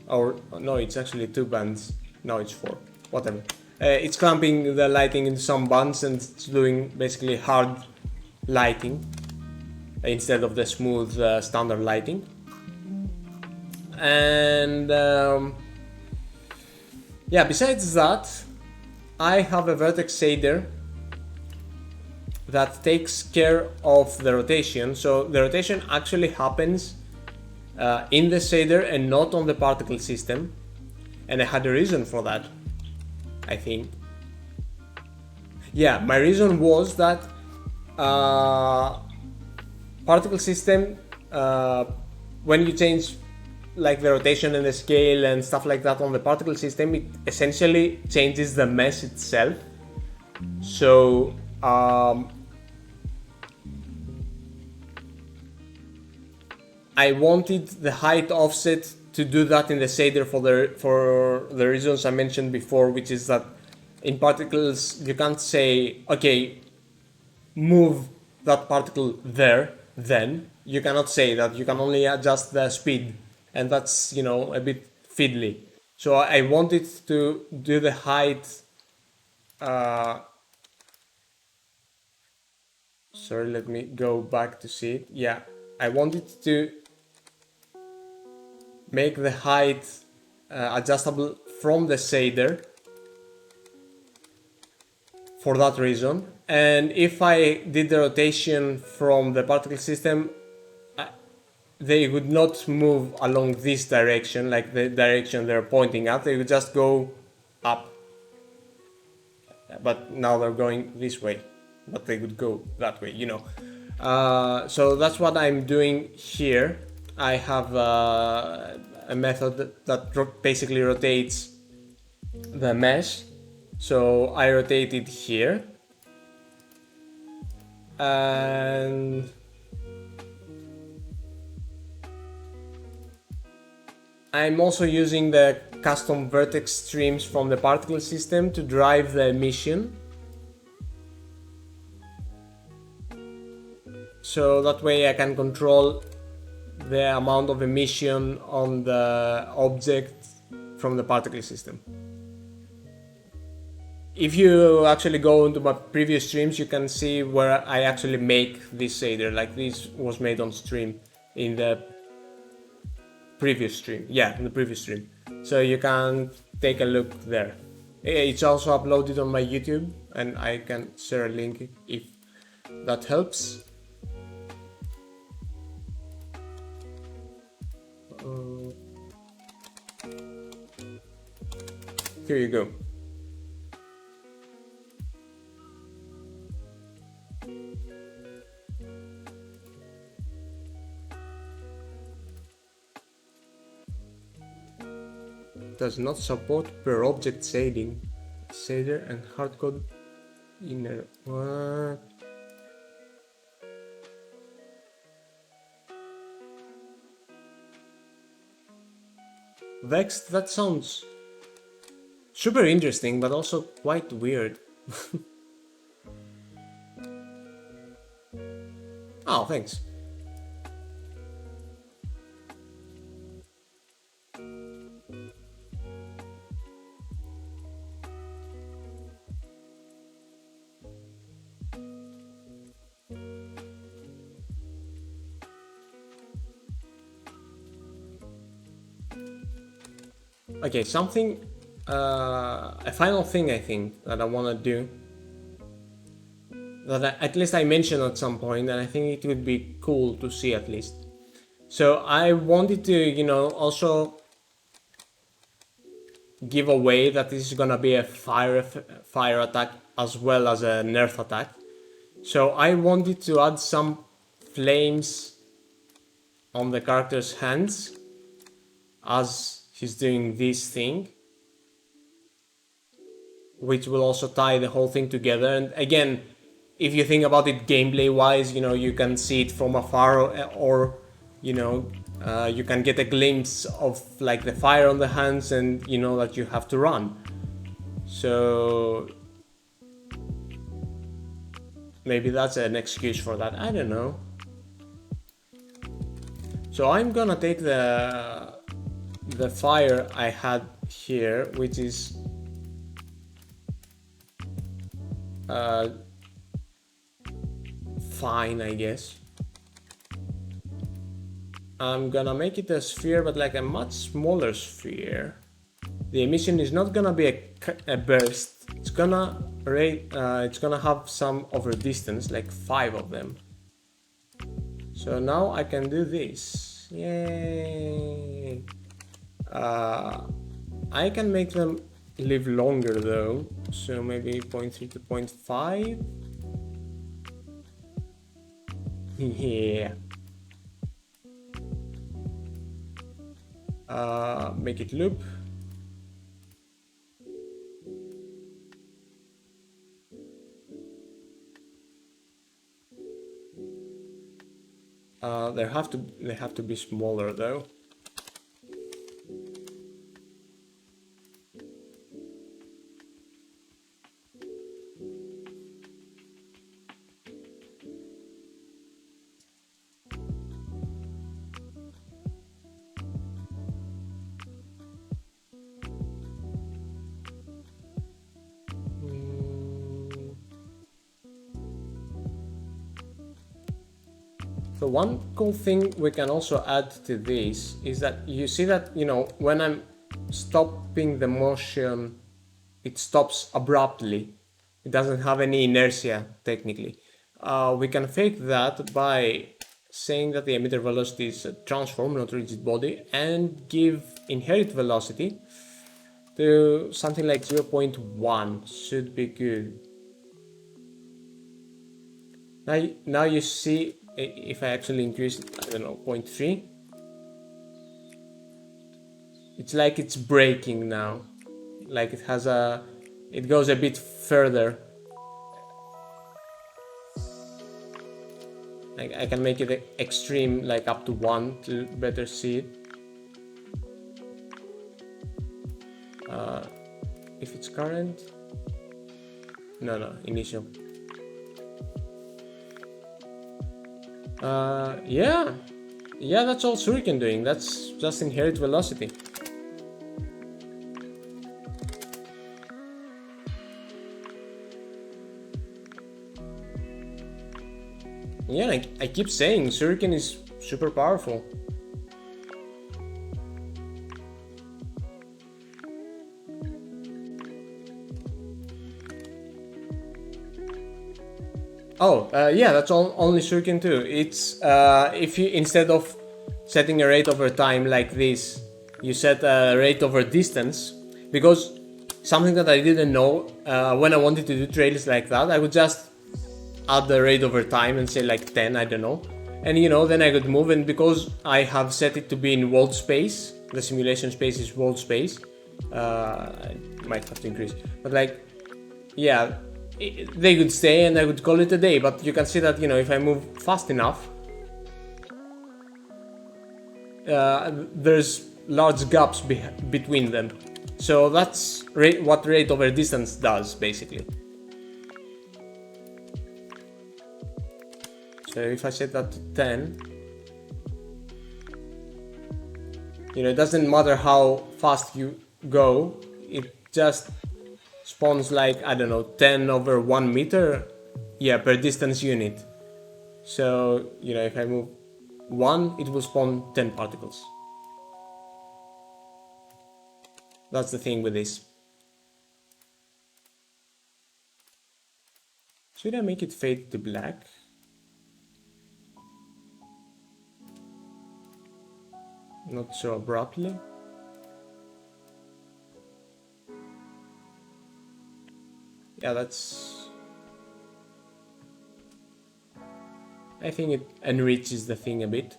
Or no, it's actually 2 bands. No, it's 4. Whatever. It's clumping the lighting into some bands, and it's doing basically hard lighting instead of the smooth standard lighting. And Yeah, besides that, I have a vertex shader that takes care of the rotation. So the rotation actually happens in the shader and not on the particle system. And I had a reason for that, I think. Yeah, my reason was that particle system, when you change like the rotation and the scale and stuff like that on the particle system, it essentially changes the mesh itself. So I wanted the height offset to do that in the shader for the reasons I mentioned before, which is that in particles you can't say, okay, move that particle there, then you cannot say that. You can only adjust the speed, and that's, you know, a bit fiddly. So I wanted to do the height. Sorry, let me go back to see it. Yeah, I wanted to make the height adjustable from the shader for that reason. And if I did the rotation from the particle system, they would not move along this direction, like the direction they're pointing at. They would just go up. But now they're going this way, but they would go that way, you know. So that's what I'm doing here. I have a method that basically rotates the mesh. So I rotate it here, and I'm also using the custom vertex streams from the particle system to drive the emission. So that way I can control the amount of emission on the object from the particle system. If you actually go into my previous streams, you can see where I actually make this shader. Like this was made on stream in the previous stream. Yeah, in the previous stream. So you can take a look there. It's also uploaded on my YouTube, and I can share a link if that helps. Here you go. Does not support per object shading. Shader and hardcode inner. What? Vexed, that sounds super interesting, but also quite weird. Oh, thanks. Okay, something, a final thing I think that I want to do, that at least I mentioned at some point, and I think it would be cool to see at least. So I wanted to, you know, also give away that this is gonna be a fire attack as well as an earth attack. So I wanted to add some flames on the character's hands as he's doing this thing, which will also tie the whole thing together. And again, if you think about it gameplay wise, you know, you can see it from afar, or you know, you can get a glimpse of like the fire on the hands, and you know that you have to run. So maybe that's an excuse for that, I don't know. So I'm gonna take the fire I had here, which is fine, I guess. I'm gonna make it a sphere, but like a much smaller sphere. the emission is not gonna be a burst. It's gonna have some over distance, like 5 of them. So now I can do this. Yay! I can make them live longer though. So maybe 0.3 to 0.5. Yeah. Make it loop. They have to be smaller though. So one cool thing we can also add to this is that you see that, you know, when I'm stopping the motion, it stops abruptly. It doesn't have any inertia, technically. We can fake that by saying that the emitter velocity is a transform, not rigid body, and give inherit velocity to something like 0.1. Should be good. Now you see, if I actually increase, I don't know, 0.3, it's like it's breaking now. Like it goes a bit further. I can make it extreme, like up to 1 to better see it. If it's current, no, initial. Yeah, that's all Shuriken doing. That's just inherit velocity. Yeah, I keep saying Shuriken is super powerful. Oh, yeah, that's only Shuriken too. It's if you, instead of setting a rate over time like this, you set a rate over distance, because something that I didn't know, when I wanted to do trails like that, I would just add the rate over time and say like 10, I don't know. And you know, then I could move, and because I have set it to be in world space, the simulation space is world space, I might have to increase, but like, yeah, they could stay and I would call it a day. But you can see that, you know, if I move fast enough, there's large gaps between them. So that's what rate over distance does, basically. So if I set that to 10, you know, it doesn't matter how fast you go, it just spawns like, I don't know, 10 over 1 meter, yeah, per distance unit. So, you know, if I move 1, it will spawn 10 particles. That's the thing with this. Should I make it fade to black? Not so abruptly. Yeah, that's... I think it enriches the thing a bit.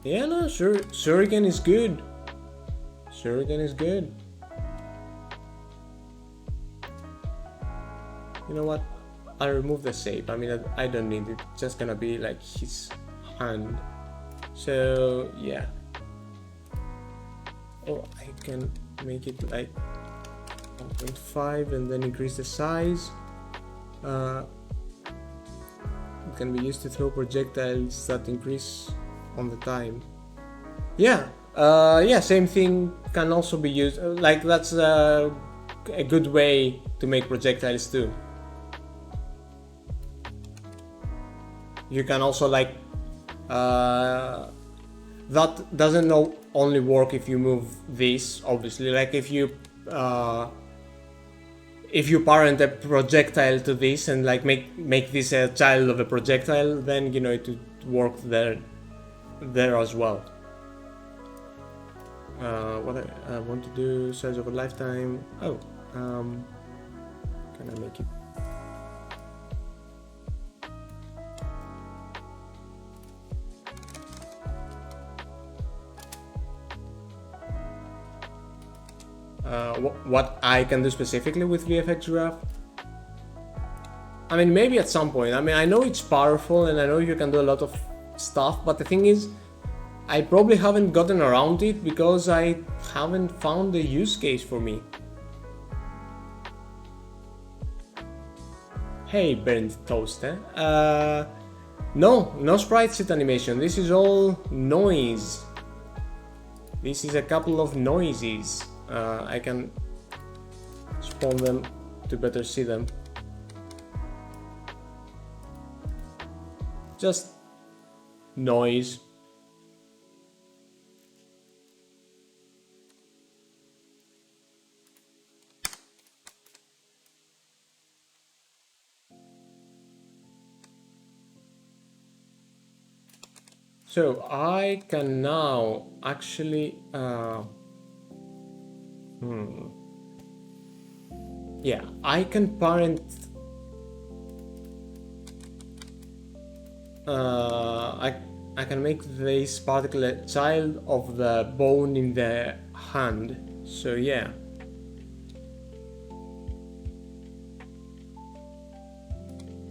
Yeah, no, sure, Shuriken is good. Shuriken is good. You know what? I'll remove the shape. I mean, I don't need it. It's just gonna be like his hand. So yeah. Oh, I can make it like 1.5 and then increase the size. It can be used to throw projectiles that increase on the time. Yeah, yeah, same thing can also be used. Like that's a good way to make projectiles too. You can also like that doesn't only work if you move this, obviously. Like if you parent a projectile to this and like make this a child of a projectile, then you know it would work there as well. What I want to do, size of a lifetime. Oh, can I make it? What I can do specifically with VFX graph? I mean, maybe at some point. I mean, I know it's powerful and I know you can do a lot of stuff, but the thing is, I probably haven't gotten around it because I haven't found a use case for me. Hey, burnt toast, eh? No sprite sheet animation. This is all noise. This is a couple of noises. I can spawn them to better see them. Just noise. So I can now actually yeah, I can parent I can make this particle a child of the bone in the hand. So yeah.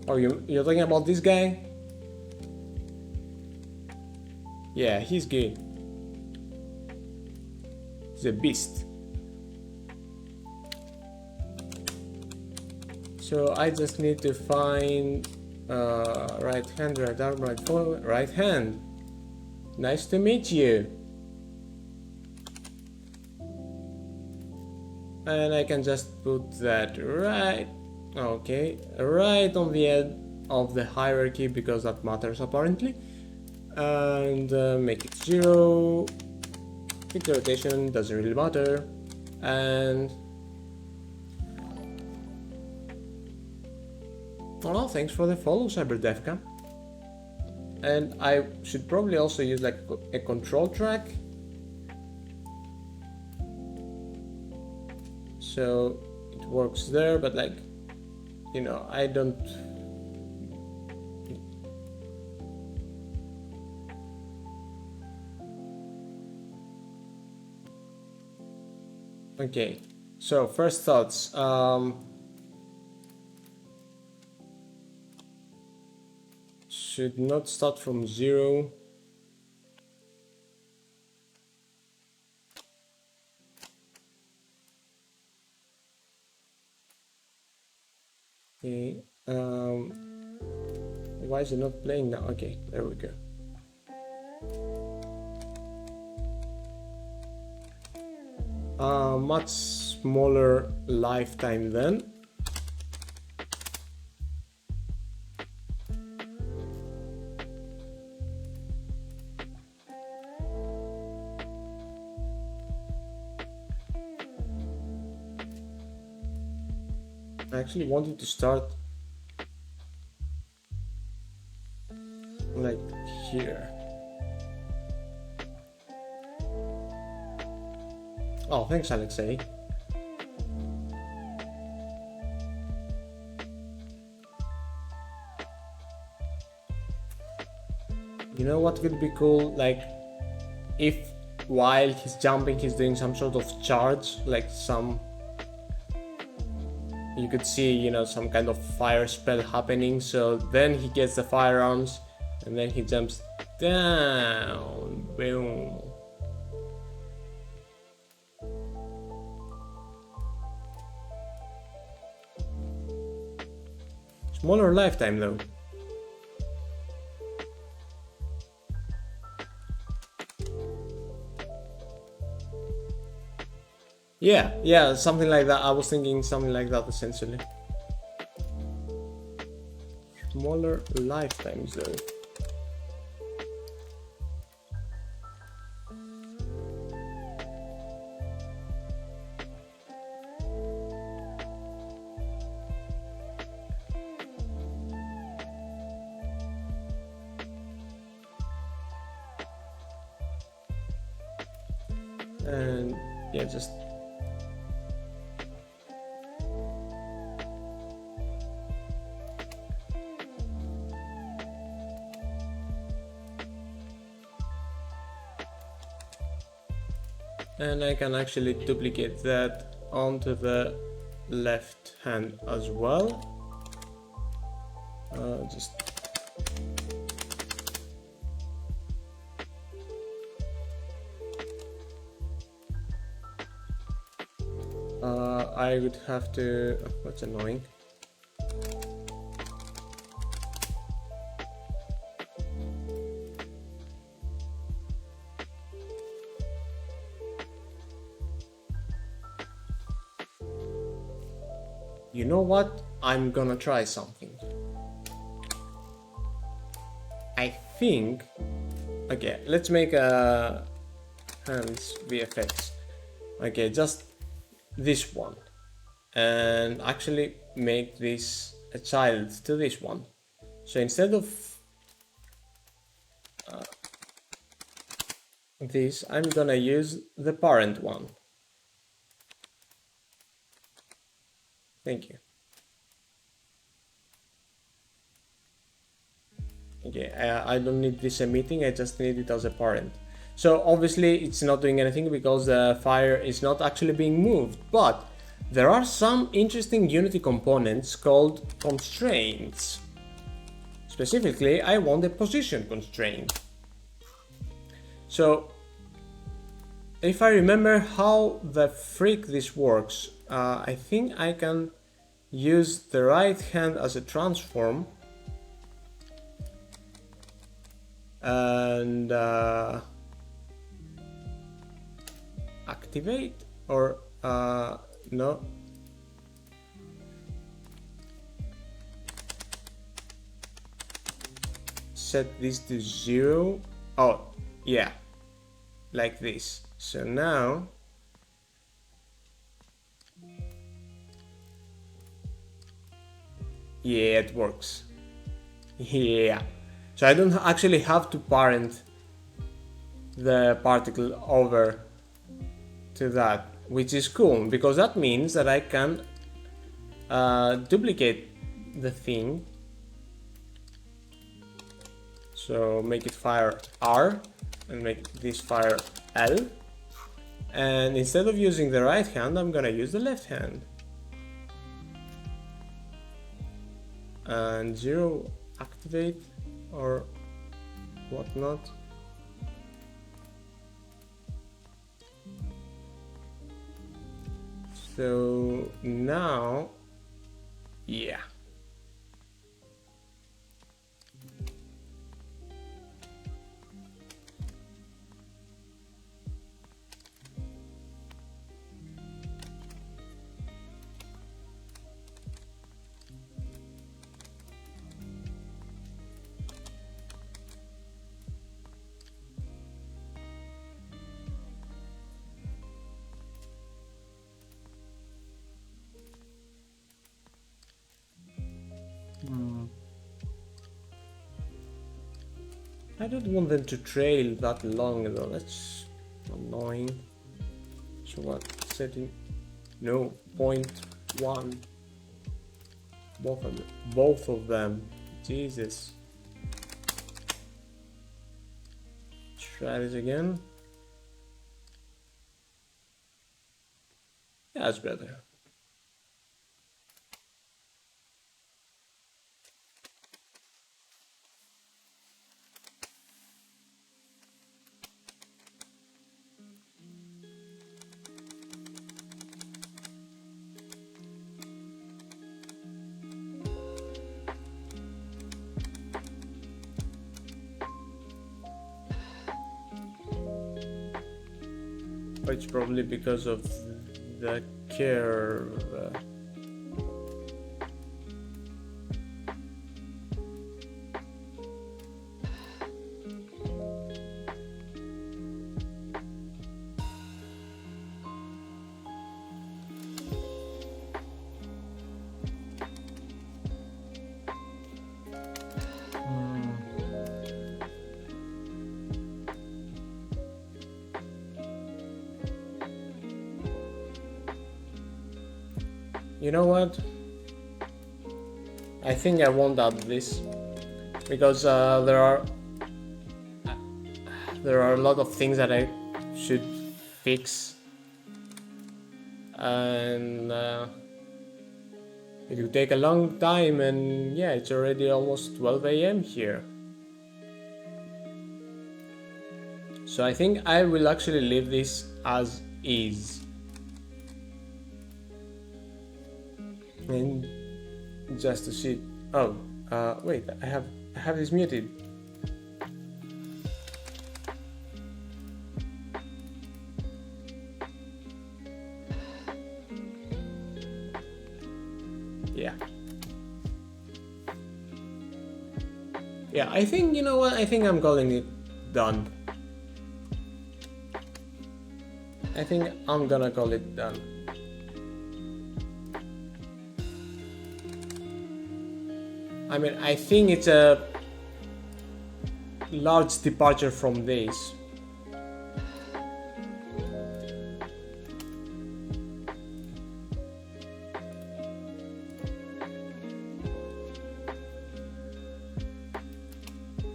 Oh, you're talking about this guy? Yeah, he's good. He's a beast. So I just need to find right hand, right arm, right foot, right hand. Nice to meet you. And I can just put that right, okay, right on the end of the hierarchy because that matters apparently. And make it 0. Pick the rotation, doesn't really matter. And oh, thanks for the follow, CyberDevCam. And I should probably also use like a control track. So it works there, but like, you know, I don't. Okay, so first thoughts. Should not start from 0. Okay, why is it not playing now? Okay, there we go. Much smaller lifetime then. I actually wanted to start like here. Oh, thanks, Alexei. You know what would be cool? Like, if while he's jumping, he's doing some sort of charge, like some. You could see, you know, some kind of fire spell happening. So then he gets the firearms, and then he jumps down. Boom. Smaller lifetime though. Yeah, something like that. I was thinking something like that essentially. Smaller lifetimes though. And yeah, just and I can actually duplicate that onto the left hand as well. I would have to. Oh, that's annoying. You know what? I'm gonna try something. I think. Okay, let's make a hands VFX. Okay, just this one, and actually make this a child to this one. So instead of this, I'm gonna use the parent one. Thank you. Okay, I don't need this emitting, I just need it as a parent. So obviously it's not doing anything because the fire is not actually being moved, but there are some interesting Unity components called constraints. Specifically, I want a position constraint. So if I remember how the freak this works, I think I can use the right hand as a transform and activate or no. Set this to 0. Oh, yeah, like this. So now yeah, it works. Yeah. So I don't actually have to parent the particle over to that, which is cool because that means that I can duplicate the thing. So make it fire R and make this fire L. And instead of using the right hand, I'm gonna use the left hand. And 0 activate or whatnot. So now, yeah. I don't want them to trail that long though, that's annoying. So what, setting, no, 0.1, both of them, Jesus. Try this again. Yeah, that's better. It's probably because of the curve. You know what? I think I won't add this because there are a lot of things that I should fix, and it will take a long time, and yeah, it's already almost 12 AM here. So I think I will actually leave this as is. And just to see. Oh, wait, I have this muted. Yeah, I think, you know what, I think I'm calling it done. I think I'm gonna call it done. I mean, I think it's a large departure from this.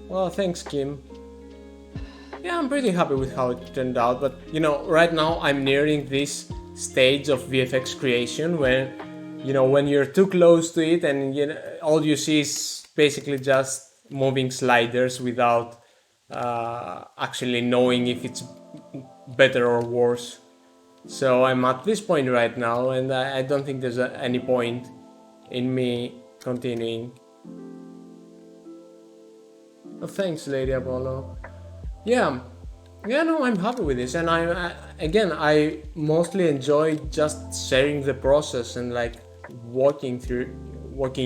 Well, thanks, Kim. Yeah, I'm pretty happy with how it turned out, but you know, right now I'm nearing this stage of VFX creation where, you know, when you're too close to it and you know, all you see is basically just moving sliders without actually knowing if it's better or worse. So I'm at this point right now, and I don't think there's any point in me continuing. Oh, thanks, Lady Apollo. Yeah, no, I'm happy with this, and I mostly enjoy just sharing the process and like walking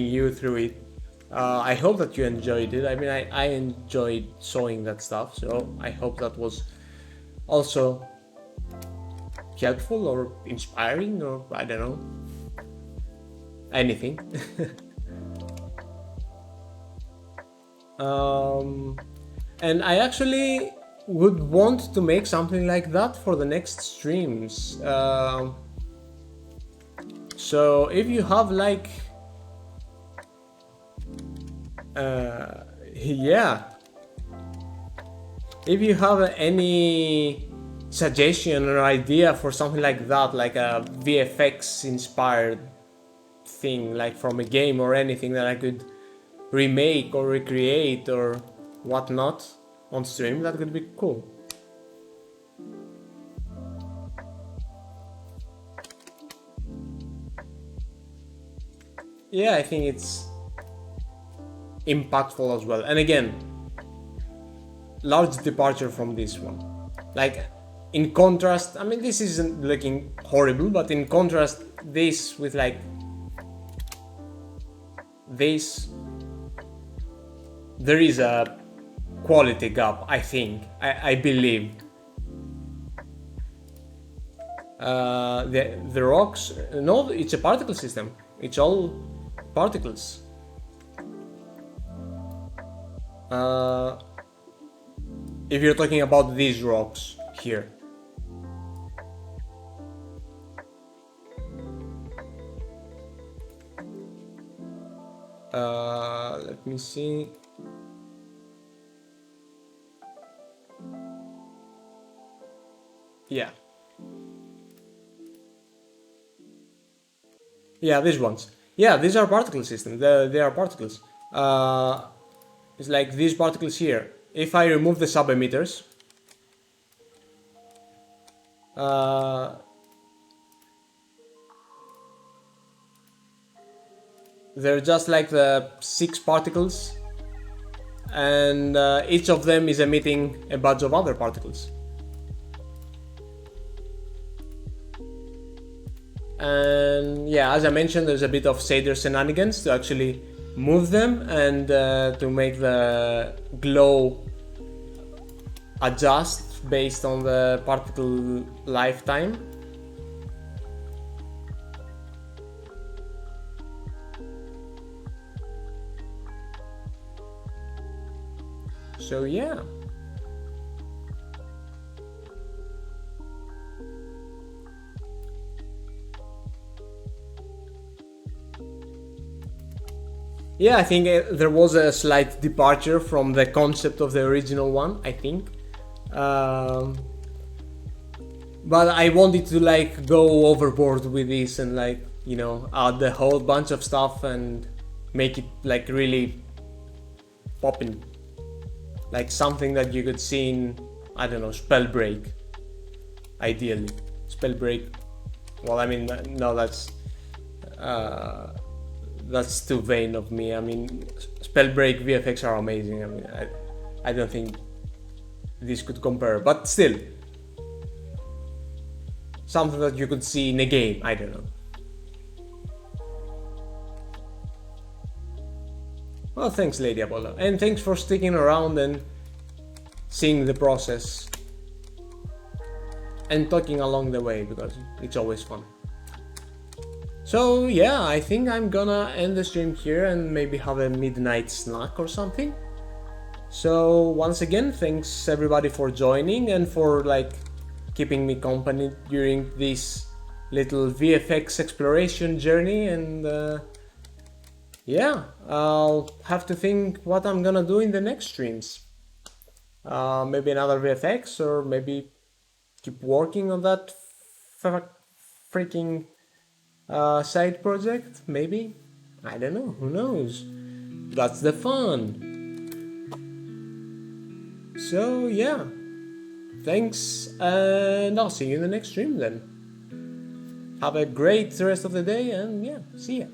you through it. I hope that you enjoyed it. I mean, I enjoyed showing that stuff, so I hope that was also helpful or inspiring, or I don't know, anything. And I actually would want to make something like that for the next streams. So if you have like, yeah, if you have any suggestion or idea for something like that, like a VFX inspired thing, like from a game or anything that I could remake or recreate or whatnot on stream, that could be cool. Yeah, I think it's impactful as well. And again, large departure from this one. Like, in contrast, I mean, this isn't looking horrible, but in contrast, this with like this, there is a quality gap, I think. I believe. The rocks, no, it's a particle system. It's all particles. If you're talking about these rocks here. Let me see. Yeah, these ones. Yeah, these are particle systems. They are particles. It's like these particles here. If I remove the sub-emitters, they're just like the 6 particles, and each of them is emitting a bunch of other particles. And yeah, as I mentioned, there's a bit of shader shenanigans to actually move them and to make the glow adjust based on the particle lifetime. So yeah. Yeah, I think there was a slight departure from the concept of the original one, I think. But I wanted to like go overboard with this and like, you know, add a whole bunch of stuff and make it like really popping. Like something that you could see in, I don't know, Spellbreak. Ideally. Spellbreak. Well, I mean, no, that's too vain of me. I mean, Spellbreak VFX are amazing. I mean, I don't think this could compare, but still, something that you could see in a game. I don't know. Well, thanks, Lady Apollo, and thanks for sticking around and seeing the process and talking along the way, because it's always fun. So yeah, I think I'm gonna end the stream here and maybe have a midnight snack or something. So once again, thanks everybody for joining and for like keeping me company during this little VFX exploration journey, and yeah, I'll have to think what I'm gonna do in the next streams. Maybe another VFX, or maybe keep working on that freaking side project, maybe? I don't know, who knows? That's the fun. So yeah, thanks, and I'll see you in the next stream then. Have a great rest of the day, and yeah, see ya.